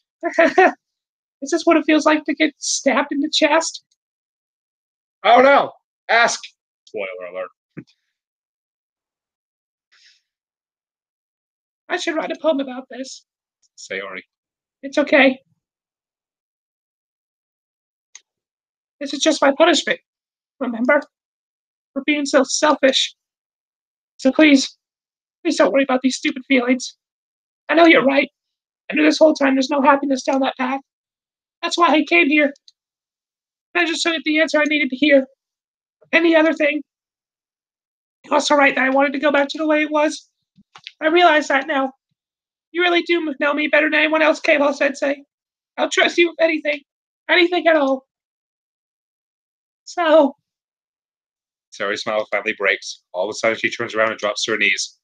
[SPEAKER 2] Is this what it feels like to get stabbed in the chest?
[SPEAKER 1] Oh no! Ask! Spoiler alert.
[SPEAKER 2] I should write a poem about this.
[SPEAKER 1] Sayori.
[SPEAKER 2] It's okay. This is just my punishment. Remember? For being so selfish. So please don't worry about these stupid feelings. I know you're right. I knew this whole time there's no happiness down that path. That's why I came here. I just took the answer I needed to hear. Any other thing. You're also right that I wanted to go back to the way it was. I realize that now. You really do know me better than anyone else, Kalo-sensei. I'll trust you with anything. Anything at all. So...
[SPEAKER 1] Sayori's smile finally breaks. All of a sudden, she turns around and drops to her knees.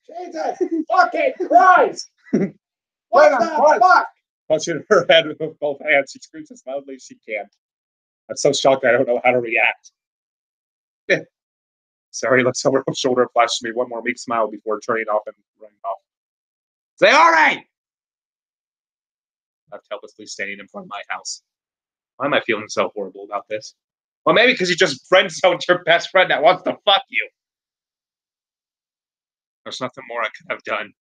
[SPEAKER 2] Jesus fucking Christ! What the fuck?
[SPEAKER 1] Punching her head with both hands, she screams as loudly as she can. I'm so shocked I don't know how to react. Sayori looks over her shoulder and flashes me one more meek smile before turning off and running off. Say, all right! I'm helplessly standing in front of my house. Why am I feeling so horrible about this? Well, maybe because you just friend-zoned your best friend that wants to fuck you. There's nothing more I could have done.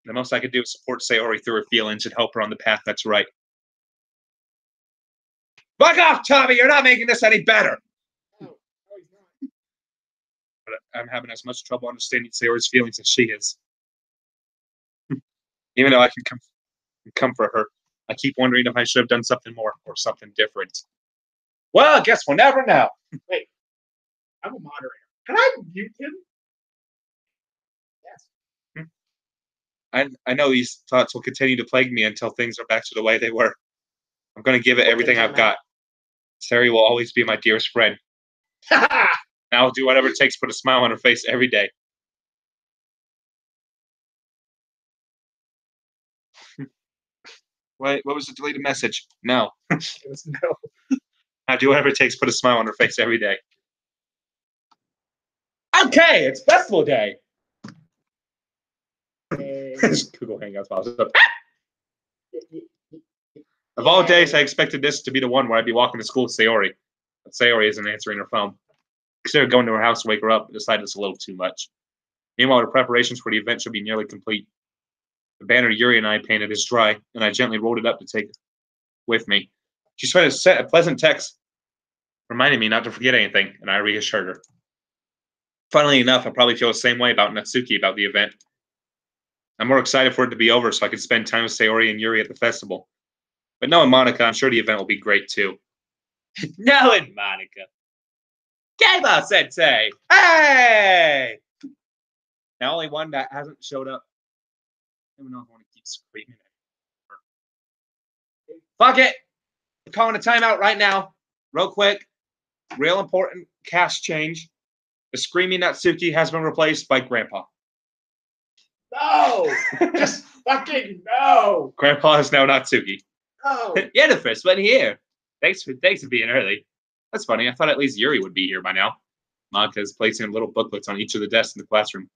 [SPEAKER 1] The most I could do is support Sayori through her feelings and help her on the path that's right. Fuck off, Tommy! You're not making this any better!
[SPEAKER 2] No, he's not.
[SPEAKER 1] But I'm having as much trouble understanding Sayori's feelings as she is. Even though I can comfort her, I keep wondering if I should have done something more or something different. Well, I guess we'll never know.
[SPEAKER 2] Wait, I'm a moderator. Can I mute him? Yes.
[SPEAKER 1] I know these thoughts will continue to plague me until things are back to the way they were. I'm going to give it everything I've got. Sayori will always be my dearest friend. And I'll do whatever it takes to put a smile on her face every day. What was the deleted message? No.
[SPEAKER 2] It was no.
[SPEAKER 1] I'll do whatever it takes to put a smile on her face every day. Okay, it's festival day.
[SPEAKER 2] Hey.
[SPEAKER 1] Google Hangouts pops up. Of all days, I expected this to be the one where I'd be walking to school with Sayori. But Sayori isn't answering her phone. Considered going to her house to wake her up, but decided it's a little too much. Meanwhile, the preparations for the event should be nearly complete. The banner Yuri and I painted is dry, and I gently rolled it up to take with me. She sent a pleasant text, reminding me not to forget anything, and I reassured her. Funnily enough, I probably feel the same way about Natsuki about the event. I'm more excited for it to be over so I can spend time with Sayori and Yuri at the festival. But knowing Monica, I'm sure the event will be great too. Knowing Monica. K-Ball Sensei! Hey! The only one that hasn't showed up. I don't know if I want to keep screaming at her. Fuck it! I'm calling a timeout right now. Real quick. Real important cash change. The screaming Natsuki has been replaced by Grandpa.
[SPEAKER 2] No! Just fucking no!
[SPEAKER 1] Grandpa is now Natsuki.
[SPEAKER 2] No!
[SPEAKER 1] You're the first one here. Thanks for being early. That's funny. I thought at least Yuri would be here by now. Monica is placing little booklets on each of the desks in the classroom.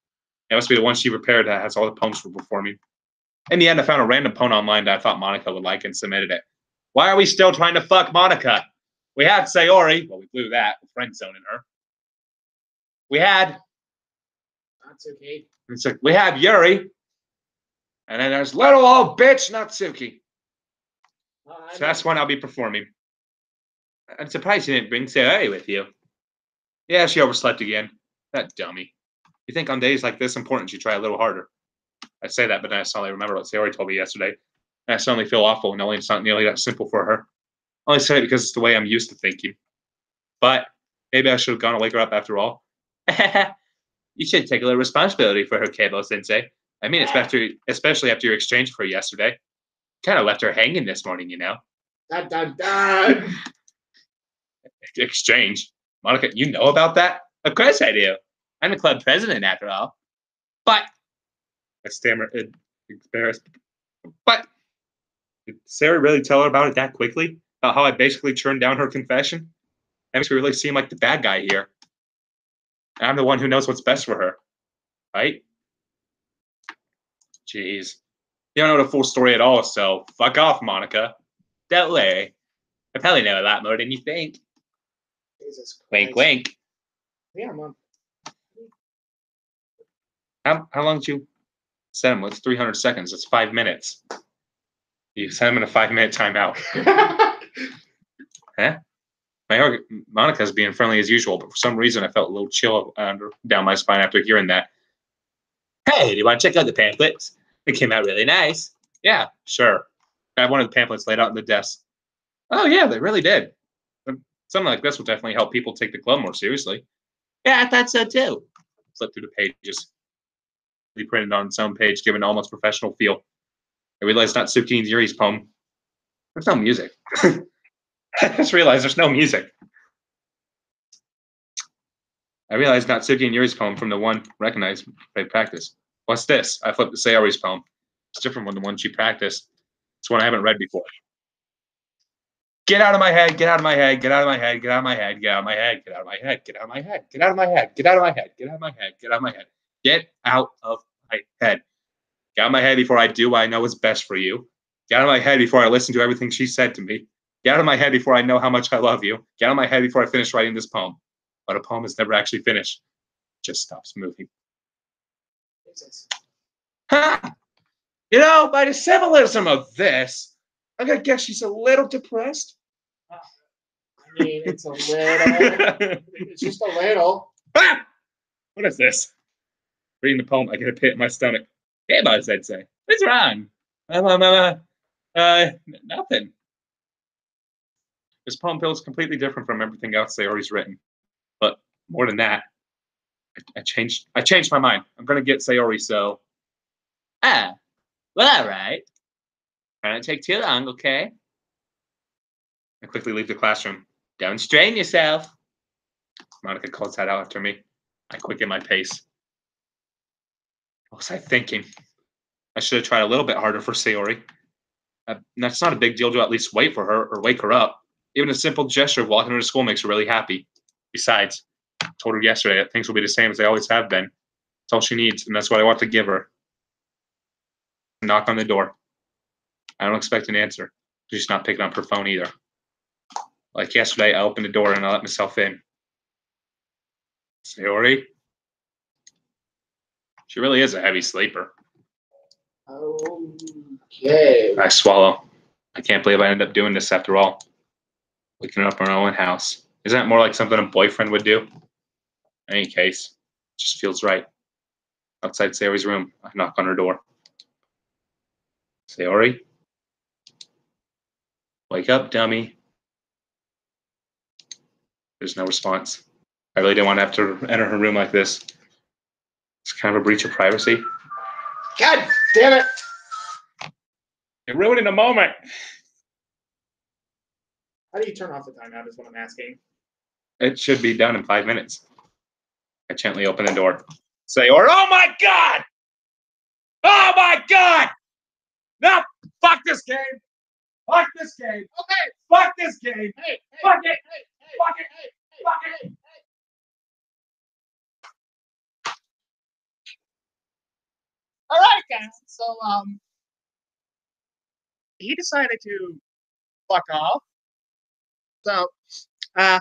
[SPEAKER 1] It must be the one she prepared that has all the poems for performing. In the end, I found a random poem online that I thought Monica would like and submitted it. Why are we still trying to fuck Monica? We had Sayori. Well, we blew that. Friend zoning her. We had
[SPEAKER 2] Natsuki.
[SPEAKER 1] We have Yuri. And then there's little old bitch Natsuki. So that's one I'll be performing. I'm surprised you didn't bring Sayori with you. Yeah, she overslept again. That dummy. You think on days like this important you try a little harder. I say that, but then I suddenly remember what Sayori told me yesterday. And I suddenly feel awful, knowing it's not nearly that simple for her. I only say it because it's the way I'm used to thinking. But maybe I should have gone and wake her up after all. You should take a little responsibility for her, Keibo Sensei. I mean, especially after your exchange for her yesterday. Kind of left her hanging this morning, you know.
[SPEAKER 2] Dun, dun, dun.
[SPEAKER 1] Exchange? Monica, you know about that? Of course I do. I'm the club president, after all. But I stammered, embarrassed. But did Sarah really tell her about it that quickly? About how I basically turned down her confession? That makes me really seem like the bad guy here. And I'm the one who knows what's best for her. Right? Jeez. You don't know the full story at all, so fuck off, Monica. Don't worry. I probably know a lot more than you think.
[SPEAKER 2] Jesus Christ.
[SPEAKER 1] Wink, wink.
[SPEAKER 2] Yeah, Mom.
[SPEAKER 1] How long did you set him? It's 300 seconds. It's 5 minutes. You set him in a 5-minute timeout. Huh? Monica's being friendly as usual, but for some reason I felt a little chill down my spine after hearing that. Hey, do you want to check out the pamphlets? They came out really nice. Yeah, sure. I have one of the pamphlets laid out on the desk. Oh, yeah, they really did. Something like this will definitely help people take the club more seriously. Yeah, I thought so too. Flip through the pages. They printed on its own page, giving an almost professional feel. I realized Natsuki and Yuri's poem. There's no music. I just realized there's no music. I realized Natsuki and Yuri's poem from the one recognized by practice. What's this? I flipped to Sayori's poem. It's different from the one she practiced. It's one I haven't read before. Get out of my head, get out of my head, get out of my head, get out of my head, get out of my head, get out of my head, get out of my head, get out of my head, get out of my head, get out of my head, get out of my head, get out of my head. Get out of my head before I do what I know is best for you. Get out of my head before I listen to everything she said to me. Get out of my head before I know how much I love you. Get out of my head before I finish writing this poem. But a poem is never actually finished. It just stops moving. Ha! You know, by the symbolism of this, I'm gonna guess she's a little depressed.
[SPEAKER 2] I mean, it's a little. It's just a little.
[SPEAKER 1] Ah! What is this? Reading the poem, I get a pit in my stomach. Hey, boss, I'd say. What's wrong? Nothing. This poem feels completely different from everything else they already written. But more than that, I changed my mind. I'm gonna get Sayori, so. Ah, well, all right. Try not to take too long, okay? I quickly leave the classroom. Don't strain yourself. Monica calls that out after me. I quicken my pace. What was I thinking? I should have tried a little bit harder for Sayori. That's not a big deal to at least wait for her or wake her up. Even a simple gesture of walking her to school makes her really happy. Besides, I told her yesterday that things will be the same as they always have been. That's all she needs, and that's what I want to give her. Knock on the door. I don't expect an answer. She's not picking up her phone either. Like yesterday, I opened the door and I let myself in. Sayori? She really is a heavy sleeper.
[SPEAKER 2] Okay.
[SPEAKER 1] I swallow. I can't believe I ended up doing this after all. Waking up in our own house. Isn't that more like something a boyfriend would do? In any case, it just feels right. Outside Sayori's room, I knock on her door. Sayori? Wake up, dummy. There's no response. I really didn't want to have to enter her room like this. It's kind of a breach of privacy.
[SPEAKER 2] God damn it!
[SPEAKER 1] You're ruining the moment.
[SPEAKER 2] How do you turn off the timeout is what I'm asking.
[SPEAKER 1] It should be done in 5 minutes. I gently open the door. Sayori, oh my god! Oh my god! No! Fuck this game! Fuck this game!
[SPEAKER 2] Okay.
[SPEAKER 1] Fuck this game!
[SPEAKER 2] Hey.
[SPEAKER 1] Fuck it!
[SPEAKER 2] Hey.
[SPEAKER 1] Fuck it! Fuck it!
[SPEAKER 2] All right, guys. So he decided to fuck off. So I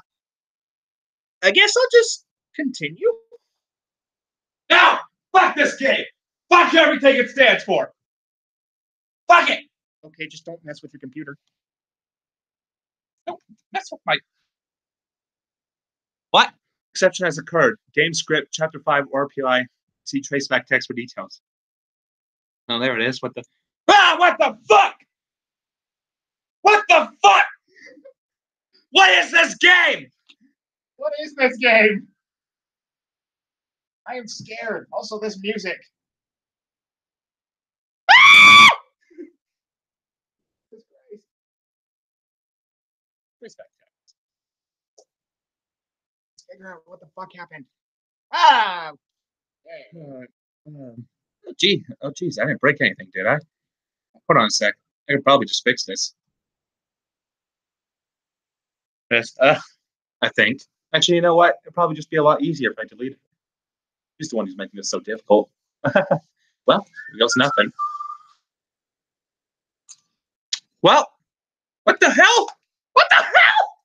[SPEAKER 2] guess I'll just continue.
[SPEAKER 1] No! Fuck this game! Fuck everything it stands for! Fuck it!
[SPEAKER 2] Okay, just don't mess with your computer.
[SPEAKER 1] Don't mess with my... What? Exception has occurred. Game script, chapter 5, RPI. See traceback text for details. Oh, there it is. What the... Ah! What the fuck? What the fuck? What is this game?
[SPEAKER 2] What is this game? I am scared. Also, this music. This is crazy.
[SPEAKER 1] Traceback text.
[SPEAKER 2] Let's figure out what the fuck happened. Ah!
[SPEAKER 1] Oh, geez, I didn't break anything, did I? Hold on a sec. I could probably just fix this. Yes, I think. Actually, you know what? It'd probably just be a lot easier if I deleted it. He's the one who's making this so difficult. Well, here goes nothing. Well, what the hell? What the hell?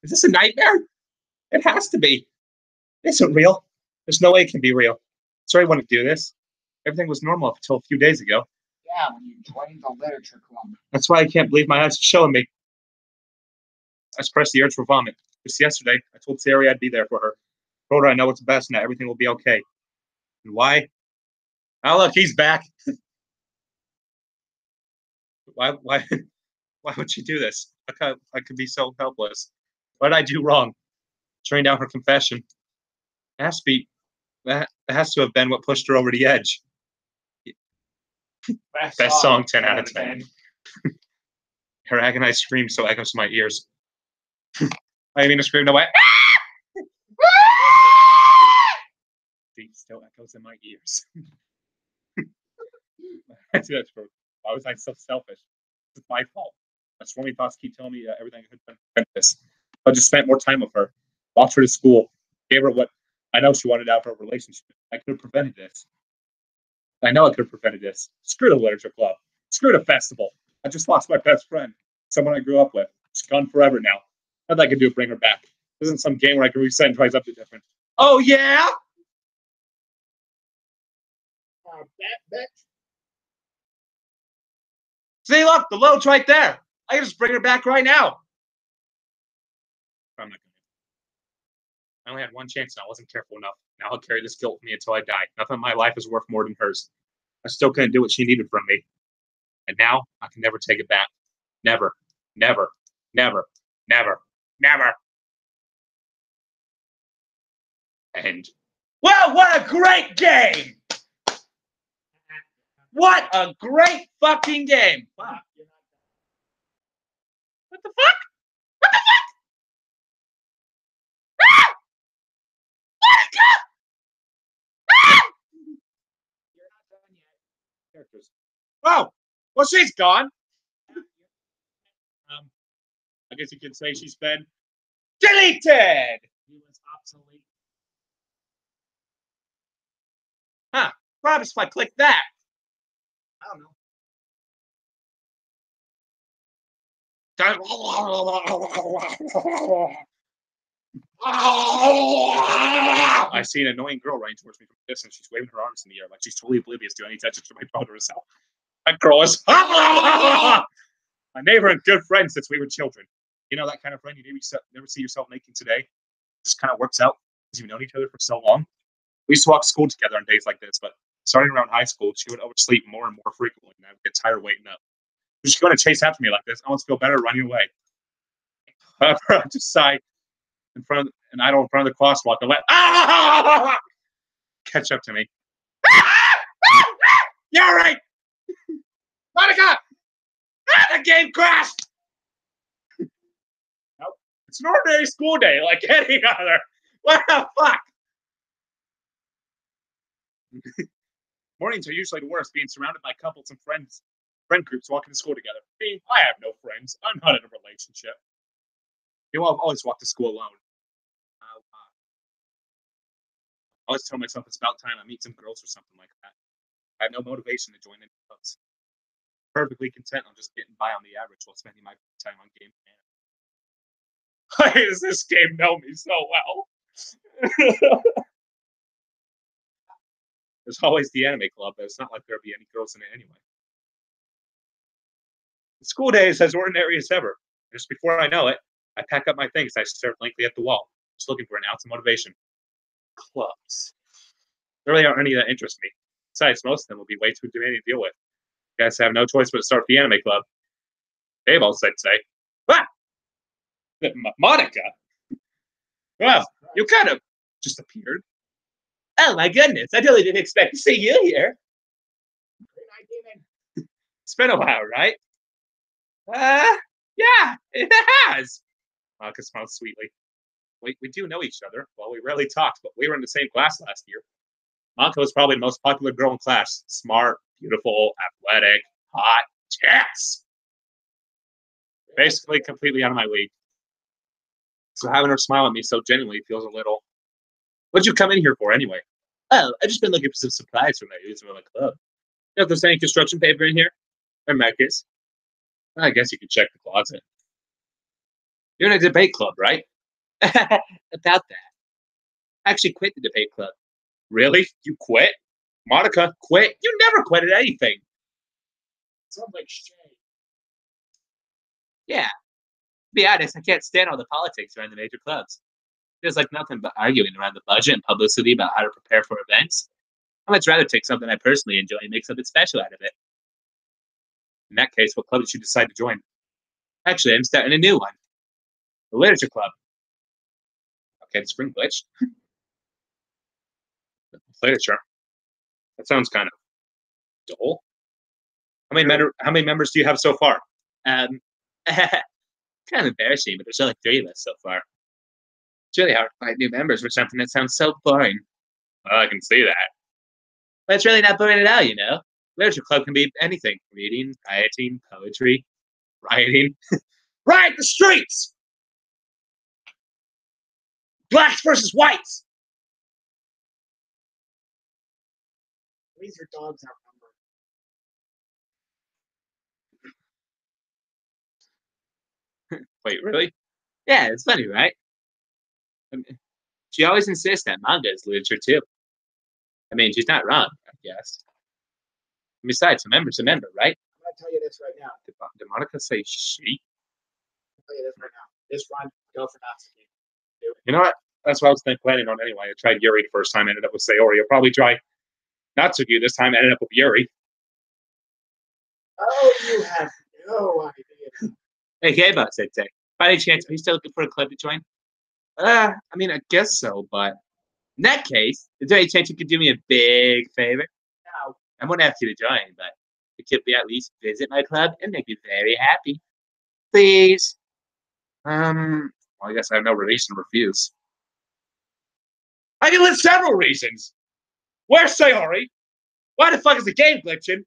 [SPEAKER 1] Is this a nightmare? It has to be. It isn't real. There's no way it can be real. Sorry I wanted to do this. Everything was normal up until a few days ago.
[SPEAKER 2] Yeah, when you joined the literature club.
[SPEAKER 1] That's why I can't believe my eyes are showing me. I suppressed the urge for vomit. Just yesterday, I told Sari I'd be there for her. Told her I know what's best and that everything will be okay. And why? Oh, look, he's back. Why would she do this? I could be so helpless. What did I do wrong? Turning down her confession. It has to be, that has to have been what pushed her over the edge. Best song, 10 out of 10. Her agonized scream so echoes my ears. I mean, screamed away. It still echoes in my ears. That's true. Why was I so selfish? It's my fault. My swarmy thoughts keep telling me everything I could have been this. I just spent more time with her, walked her to school, gave her what I know she wanted out of her relationship. I could have prevented this. I know I could have prevented this. Screw the literature club. Screw the festival. I just lost my best friend, someone I grew up with. She's gone forever now. Nothing I can do to bring her back. This isn't some game where I can reset and try something different. Oh, yeah?
[SPEAKER 2] That
[SPEAKER 1] See, look, the load's right there. I can just bring her back right now. I'm not gonna. I only had one chance and I wasn't careful enough. Now I'll carry this guilt with me until I die. Nothing in my life is worth more than hers. I still couldn't do what she needed from me. And now I can never take it back. Never, never, never, never, never. And, well, what a great game! What a great fucking game! Wow. What the fuck? What the fuck? Ah! Let it go! Ah!
[SPEAKER 2] you're not done yet.
[SPEAKER 1] Characters. Oh, well, she's gone. I guess you could say she's been deleted.
[SPEAKER 2] He was obsolete.
[SPEAKER 1] Huh? What happens if I click that?
[SPEAKER 2] I don't know.
[SPEAKER 1] I see an annoying girl running towards me from a distance. She's waving her arms in the air like she's totally oblivious to any attention to my brother herself. That girl is my neighbor and good friend since we were children. You know that kind of friend you never see yourself making today? This kind of works out because you've known each other for so long. We used to walk to school together on days like this, but starting around high school, she would oversleep more and more frequently, and I would get tired waiting up. She's going to chase after me like this. I almost feel better running away. However, I just sigh and idle in front of the crosswalk and let catch up to me. You're all right, Monica. The game crashed. Nope. It's an ordinary school day like any other. What the fuck? Mornings are usually the worst, being surrounded by couples and friend groups walking to school together. Me, I have no friends. I'm not in a relationship. You know, I've always walked to school alone. I always tell myself it's about time I meet some girls or something like that. I have no motivation to join any clubs. Perfectly content on just getting by on the average while spending my time on game. Why does this game know me so well? There's always the anime club, but it's not like there'll be any girls in it anyway. The school day is as ordinary as ever. Just before I know it, I pack up my things and I stare blankly at the wall, just looking for an ounce of motivation. Clubs. There really aren't any that interest me. Besides, most of them will be way too demanding to deal with. Guess I have no choice but to start the anime club. They've all said say. Ah! Monica! Well, you kind of just appeared. Oh my goodness, I totally didn't expect to see you here. It's been a while, right? Yeah, it has. Monica smiled sweetly. We do know each other. Well, we rarely talked, but we were in the same class last year. Monica was probably the most popular girl in class. Smart, beautiful, athletic, hot, yes! Basically, completely out of my league. So having her smile at me so genuinely feels a little... What'd you come in here for, anyway? Oh, I've just been looking for some supplies for my use for my club. You know if there's any construction paper in here? Or Marcus? I guess you could check the closet. You're in a debate club, right? About that. I actually quit the debate club. Really? You quit? Monica, quit? You never quit at anything.
[SPEAKER 2] Sounds like shame.
[SPEAKER 1] Yeah. To be honest, I can't stand all the politics around the major clubs. Feels like nothing but arguing around the budget and publicity about how to prepare for events. I'd much rather take something I personally enjoy and make something special out of it. In that case, what club did you decide to join? Actually, I'm starting a new one. The Literature Club. Okay, the spring glitch. Literature. That sounds kind of dull. How many members do you have so far? Kind of embarrassing, but there's only 3 of us so far. It's really hard to find new members for something that sounds so boring. Well, I can see that. But it's really not boring at all, you know? Literature club can be anything. Reading, writing, poetry, writing. Riot the streets! Blacks versus whites!
[SPEAKER 2] Leave your dogs outnumbered.
[SPEAKER 1] Wait, really? Yeah, it's funny, right? I mean, she always insists that manga is literature too. I mean, she's not wrong, I guess. And besides, a member's a member, right?
[SPEAKER 2] I'm going to tell you this right now.
[SPEAKER 1] Did Monica say she?
[SPEAKER 2] I'll tell you this right now. This run, go for Natsuki.
[SPEAKER 1] You know what? That's what I was planning on anyway. I tried Yuri the first time, ended up with Sayori. I'll probably try Natsuki this time, ended up with Yuri.
[SPEAKER 2] Oh, you have no idea.
[SPEAKER 1] Hey, Gaba, said Tay. By any chance, are you still looking for a club to join? I mean, I guess so, but in that case, is there any chance you could do me a big favor?
[SPEAKER 2] No.
[SPEAKER 1] I won't ask you to join, but you could at least visit my club and make me very happy. Please. Well, I guess I have no reason to refuse. I can list several reasons. Where's Sayori? Why the fuck is the game glitching?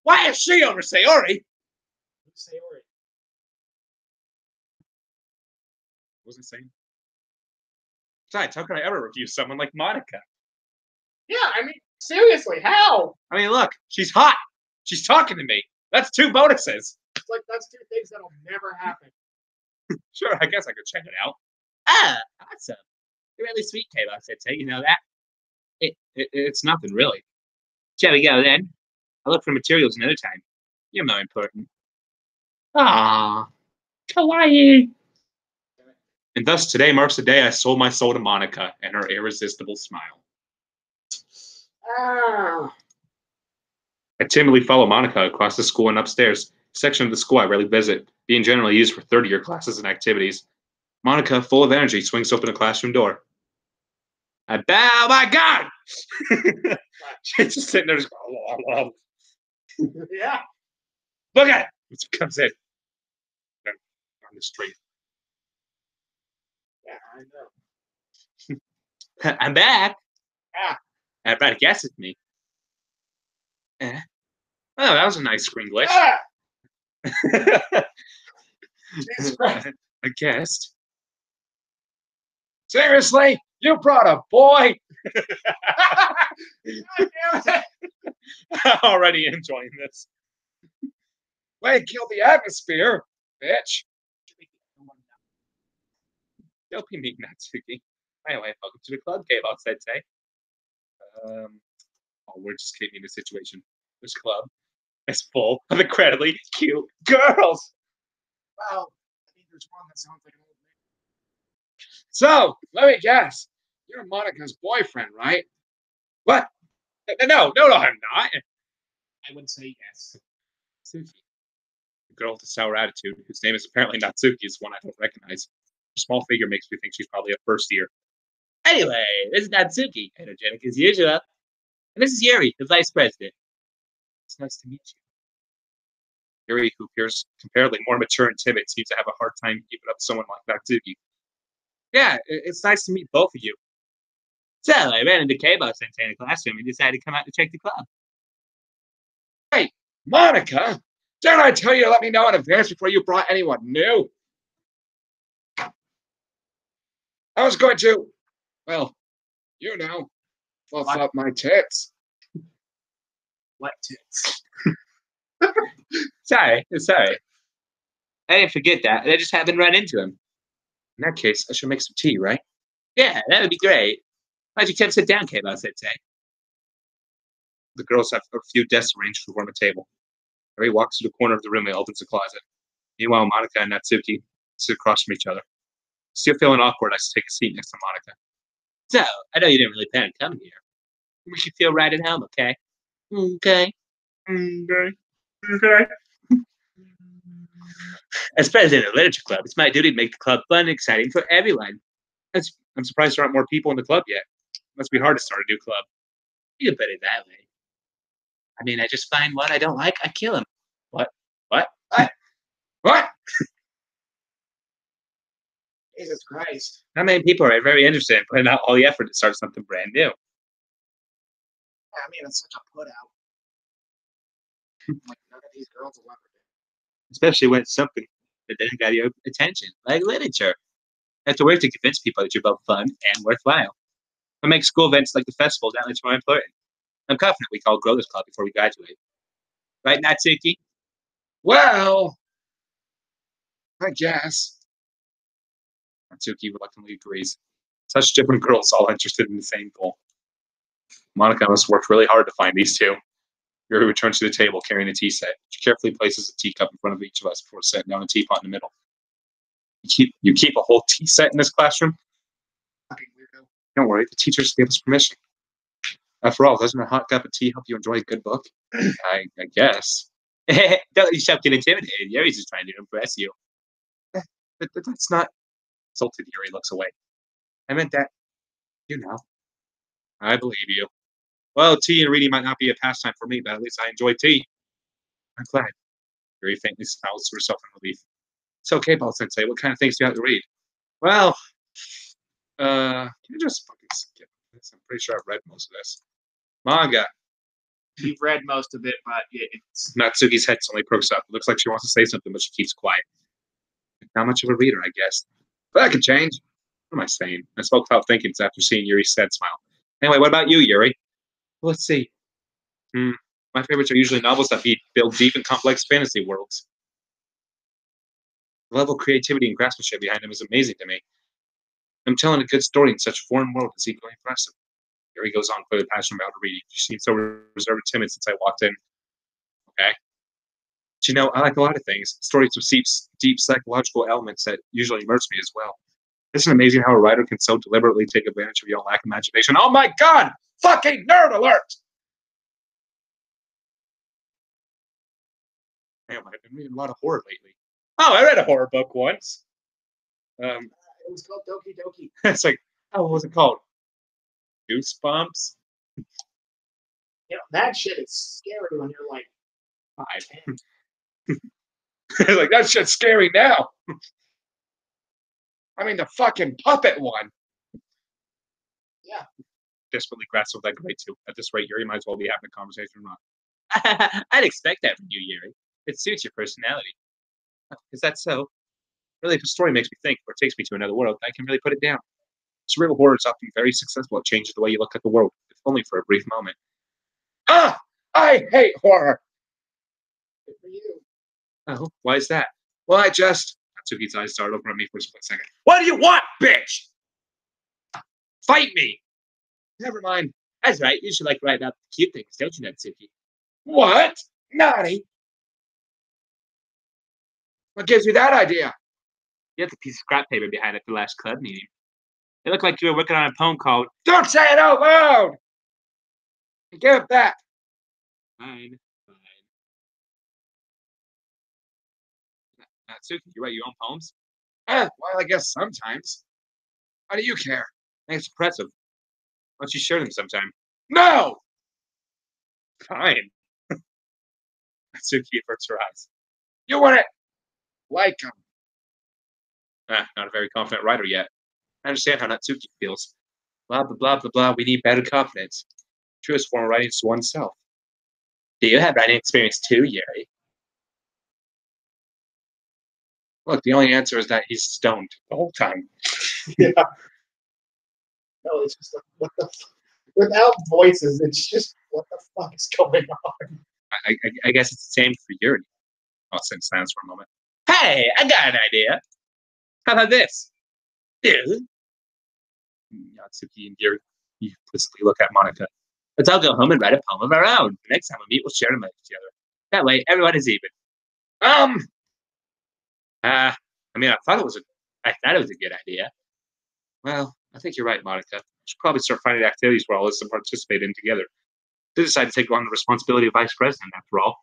[SPEAKER 1] Why is she over Sayori?
[SPEAKER 2] Who's Sayori?
[SPEAKER 1] What was I saying? Besides, how can I ever refuse someone like Monica?
[SPEAKER 2] Yeah, I mean, seriously, how?
[SPEAKER 1] I mean, look, she's hot. She's talking to me. That's 2 bonuses.
[SPEAKER 2] that's two things that'll never happen.
[SPEAKER 1] Sure, I guess I could check it out.
[SPEAKER 4] Ah, awesome. You're really sweet, Caleb, said so. You know that?
[SPEAKER 1] It's nothing, really.
[SPEAKER 4] Shall we go then? I'll look for materials another time. You're more important.
[SPEAKER 2] Ah, kawaii.
[SPEAKER 1] And thus today marks the day I sold my soul to Monica and her irresistible smile.
[SPEAKER 2] Ah.
[SPEAKER 1] I timidly follow Monica across the school and upstairs, a section of the school I rarely visit, being generally used for third-year classes and activities. Monica, full of energy, swings open the classroom door. I bow, my God! She's just sitting there, just
[SPEAKER 2] Yeah.
[SPEAKER 1] look at it! It comes in. On the street.
[SPEAKER 2] Yeah, I know.
[SPEAKER 4] I'm back.
[SPEAKER 2] Ah.
[SPEAKER 4] Everybody guess with me.
[SPEAKER 1] Oh, that was a nice screen glitch.
[SPEAKER 2] Ah! Jesus Christ.
[SPEAKER 1] I guessed.
[SPEAKER 2] Seriously? You brought a boy? God damn it.
[SPEAKER 1] Already enjoying this.
[SPEAKER 2] Way to kill the atmosphere, bitch.
[SPEAKER 1] Don't be mean, Natsuki. Anyway, welcome to the club, K-Ball said say. We're just kidding the situation. This club is full of incredibly cute girls.
[SPEAKER 2] Well, I think there's one that sounds like an old man. So, let me guess. You're Monica's boyfriend, right?
[SPEAKER 1] What? No, I'm not.
[SPEAKER 2] I would say yes.
[SPEAKER 1] Suki. The girl with the sour attitude, whose name is apparently Natsuki, is one I don't recognize. Her small figure makes me think she's probably a first year.
[SPEAKER 4] Anyway, this is Natsuki, energetic as usual. And this is Yuri, the vice president.
[SPEAKER 1] It's nice to meet you. Yuri, who appears comparatively more mature and timid, seems to have a hard time keeping up with someone like Natsuki. Yeah, it's nice to meet both of you.
[SPEAKER 4] So, I ran into K-Boss in the classroom and decided to come out to check the club.
[SPEAKER 2] Hey, Monica! Didn't I tell you to let me know in advance before you brought anyone new? I was going to, well, you know, fluff up my tits.
[SPEAKER 4] What tits? Sorry. I didn't forget that. I just happened to run into him.
[SPEAKER 1] In that case, I should make some tea, right?
[SPEAKER 4] Yeah, that would be great. Why'd you come sit down, K-Boss, I'd say?
[SPEAKER 1] The girls have a few desks arranged to form a table. Yuri walks to the corner of the room and opens the closet. Meanwhile, Monica and Natsuki sit across from each other. Still feeling awkward, I take a seat next to Monica.
[SPEAKER 4] So, I know you didn't really plan on coming here. We should feel right at home, okay? Okay. As president of the Literature Club, it's my duty to make the club fun and exciting for everyone.
[SPEAKER 1] I'm surprised there aren't more people in the club yet. Must be hard to start a new club.
[SPEAKER 4] You can put it that way. I mean, I just find what I don't like, I kill him.
[SPEAKER 1] What?
[SPEAKER 2] What? Jesus Christ.
[SPEAKER 4] Not many people are very interested in putting out all the effort to start something brand new.
[SPEAKER 2] I mean, it's such a put out. Like, none of these girls will ever do.
[SPEAKER 4] Especially when it's something that doesn't got your attention, like literature. You have to work to convince people that you're both fun and worthwhile. What makes school events like the festival that much more important? I'm confident we can all grow this club before we graduate. Right, Natsuki?
[SPEAKER 2] Well, I guess.
[SPEAKER 1] Natsuki reluctantly agrees. Such different girls, all interested in the same goal. Monica must work really hard to find these two. Yuri returns to the table carrying a tea set. She carefully places a teacup in front of each of us before setting down a teapot in the middle. You keep a whole tea set in this classroom?
[SPEAKER 2] Fucking weirdo.
[SPEAKER 1] Don't worry, the teachers gave us permission. After all, doesn't a hot cup of tea help you enjoy a good book? I guess.
[SPEAKER 4] Don't let yourself get intimidated. Yuri's just trying to impress you.
[SPEAKER 1] But that's not... Insulted, Yuri looks away. I meant that... You know. I believe you. Well, tea and reading might not be a pastime for me, but at least I enjoy tea. I'm glad. Yuri faintly smiles to herself in relief. It's okay, Ball-sensei. What kind of things do you have to read? Well, can you just fucking skip this? I'm pretty sure I've read most of this. Manga.
[SPEAKER 2] You've read most of it, but it's...
[SPEAKER 1] Natsuki's head suddenly perks up. It looks like she wants to say something, but she keeps quiet. Not much of a reader, I guess. But that could change. What am I saying? I spoke without thinking after seeing Yuri's sad smile. Anyway, what about you, Yuri? Let's see. My favorites are usually novels that build deep and complex fantasy worlds.
[SPEAKER 4] The level of creativity and craftsmanship behind him is amazing to me. I'm telling a good story in such a foreign world is equally impressive. Here he goes on, clearly passionate about reading. You seem so reserved and timid since I walked in. Okay. But you know, I like a lot of things. Stories with deep psychological elements that usually immerse me as well. Isn't it amazing how a writer can so deliberately take advantage of your lack of imagination? Oh my god! Fucking nerd alert! Damn, I've been reading a lot of horror lately. Oh, I read a horror book once.
[SPEAKER 2] It was called Doki Doki.
[SPEAKER 4] It's like, oh, what was it called? Goosebumps?
[SPEAKER 2] You know, that shit is scary when you're like,
[SPEAKER 4] 5. Like, that shit's scary now. I mean, the fucking puppet one.
[SPEAKER 2] yeah.
[SPEAKER 4] Desperately grasp with that great too. At this rate, Yuri might as well be having a conversation or not. I'd expect that from you, Yuri. It suits your personality. Is that so? Really, if a story makes me think or takes me to another world, I can really put it down. Surreal horror is often very successful at changing the way you look at the world, if only for a brief moment. Ah! I hate horror!
[SPEAKER 2] Good for you.
[SPEAKER 4] Oh, why is that? Well, Natsuki's eyes started over at me for a split second. What do you want, bitch? Fight me! Never mind. That's right. You should like writing out the cute things, don't you, Natsuki? What? Naughty? What gives you that idea? You had the piece of scrap paper behind at the last club meeting. It looked like you were working on a poem called Don't Say It Out Loud! Give it back. Fine. Natsuki, you write your own poems? Well, I guess sometimes. How do you care? I think it's impressive. Why don't you share them sometime? No! Fine. Natsuki averts her eyes. You wouldn't like him. Not a very confident writer yet. I understand how Natsuki feels. Blah, blah, blah, blah, blah. We need better confidence. Truest form of writing is to oneself. Do you have writing experience too, Yuri? Look, the only answer is that he's stoned the whole time.
[SPEAKER 2] Yeah. No, it's just like, what the without voices, it's just, what the fuck is going on?
[SPEAKER 4] I guess it's the same for Yuri. I'll sit in silence for a moment. Hey, I got an idea. How about this? Dude. Natsuki and Yuri implicitly look at Monica. Let's all go home and write a poem of our own. The next time we meet, we'll share them together. That way, everyone is even. I mean, I thought it was a good idea. Well, I think you're right, Monica. We should probably start finding activities where all of us can participate in together. They decided to take on the responsibility of vice president, after all.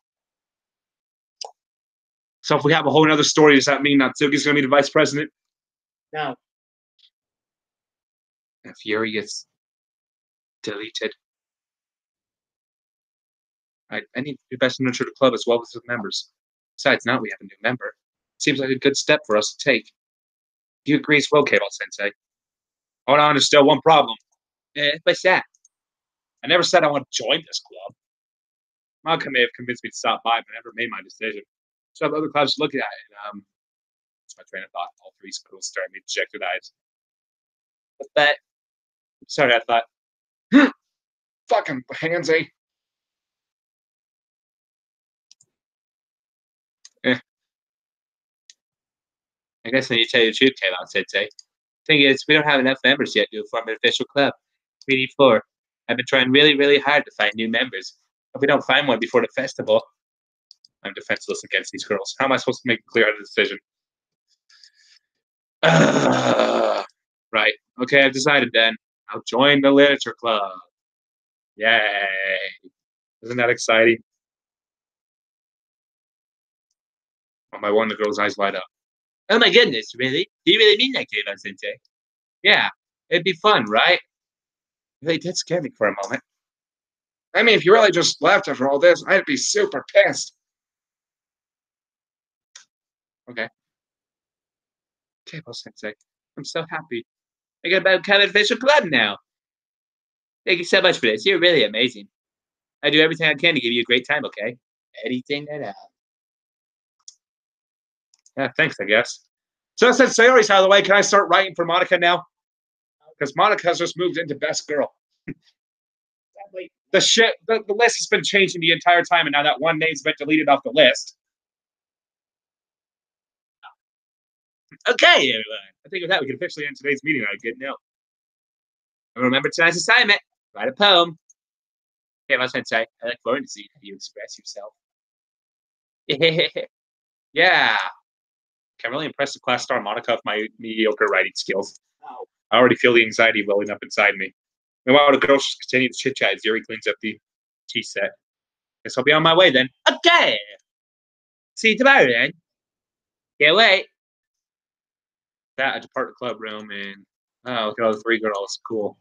[SPEAKER 4] So if we have a whole other story, does that mean Natsuki's going to be the vice president?
[SPEAKER 2] No.
[SPEAKER 4] If Yuri gets deleted, I need to do best to nurture the club as well as the members. Besides, now we have a new member. Seems like a good step for us to take. Do you agree as well, Cable-sensei? Hold on, there's still one problem. What's that? I never said I want to join this club. Monica may have convinced me to stop by, but I never made my decision. So I have other clubs to look at it. That's my train of thought. All three squiggles stare at me, dejected eyes. But, sorry, I thought, fucking handsy. I guess I need to tell you the truth, Kayla-sensei. Thing is, we don't have enough members yet to form an official club. We need 4. I've been trying really, really hard to find new members. If we don't find one before the festival, I'm defenseless against these girls. How am I supposed to make a clear-headed decision? Right. Okay, I've decided then. I'll join the literature club. Yay. Isn't that exciting? One by one, the girl's eyes light up. Oh my goodness, really? Do you really mean that, Kayla-sensei? Yeah, it'd be fun, right? They did scare me for a moment. I mean, if you really just left after all this, I'd be super pissed. Okay. Kayla-sensei, I'm so happy. I got about become an official club now. Thank you so much for this. You're really amazing. I do everything I can to give you a great time, okay? Anything at all. Yeah, thanks, I guess. So since Sayori's out of the way, can I start writing for Monica now? Because Monica's just moved into best girl.
[SPEAKER 2] Wait,
[SPEAKER 4] The list has been changing the entire time, and now that one name's been deleted off the list. Okay, everyone. I think with that, we can officially end today's meeting on a good note. And remember tonight's assignment. Write a poem. Okay, my sensei, I look forward to seeing how you express yourself. Yeah. I'm really impressed with class star Monica with my mediocre writing skills.
[SPEAKER 2] Oh.
[SPEAKER 4] I already feel the anxiety welling up inside me. And while the girls just continue to chit-chat as Yuri cleans up the tea set. Guess I'll be on my way then. Okay. See you tomorrow then. Can't wait. That I depart the club room and oh, look at all the 3 girls. Cool.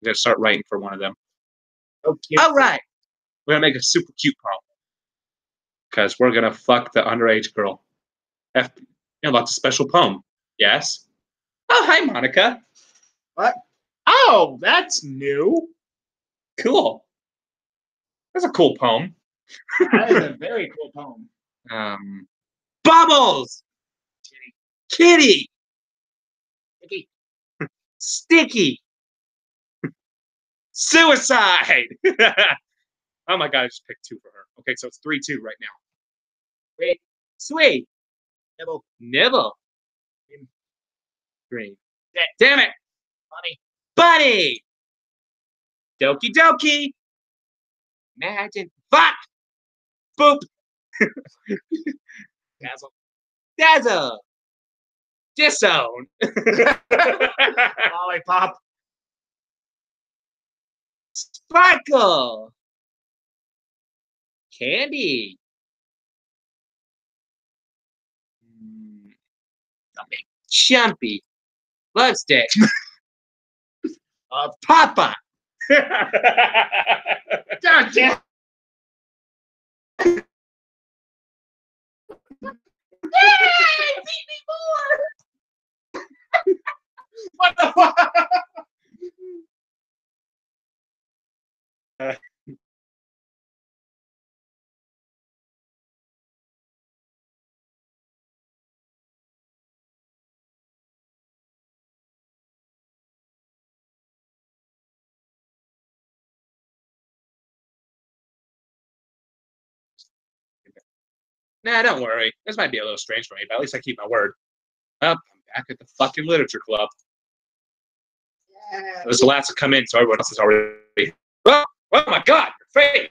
[SPEAKER 4] I'm gonna start writing for one of them.
[SPEAKER 2] Okay.
[SPEAKER 4] All right. We're gonna make a super cute poem. Because we're gonna fuck the underage girl. Lots of special poem. Yes. Oh, hi, Monica.
[SPEAKER 2] What? Oh, that's new.
[SPEAKER 4] Cool. That's a cool poem.
[SPEAKER 2] That is a very cool poem.
[SPEAKER 4] Bubbles. Kitty.
[SPEAKER 2] Sticky.
[SPEAKER 4] Sticky. Suicide. Oh my god, I just picked 2 for her. Okay, so it's 3-2 right now.
[SPEAKER 2] Wait.
[SPEAKER 4] Sweet.
[SPEAKER 2] Nibble.
[SPEAKER 4] Nibble. Green. Damn it.
[SPEAKER 2] Funny.
[SPEAKER 4] Bunny. Doki Doki. Imagine. Fuck. Boop.
[SPEAKER 2] Dazzle.
[SPEAKER 4] Dazzle. Disown.
[SPEAKER 2] Lollipop.
[SPEAKER 4] Sparkle. Candy. Chumpy. Love stick. Papa.
[SPEAKER 2] God damn. Yay! Beat me more. What the fuck?
[SPEAKER 4] Nah, don't worry. This might be a little strange for me, but at least I keep my word. Well, I'm back at the fucking literature club.
[SPEAKER 2] Yeah.
[SPEAKER 4] I was the last to come in, so everyone else is already. Oh my god, your face!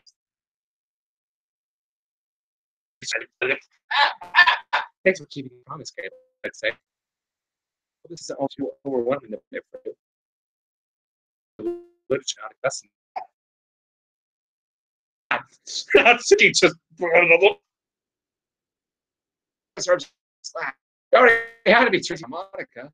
[SPEAKER 4] Thanks for keeping your promise, Caleb, I'd say. Well, this is all too overwhelming for you. Literature, not a lesson. I'm sitting just. Already had to be treating Monica.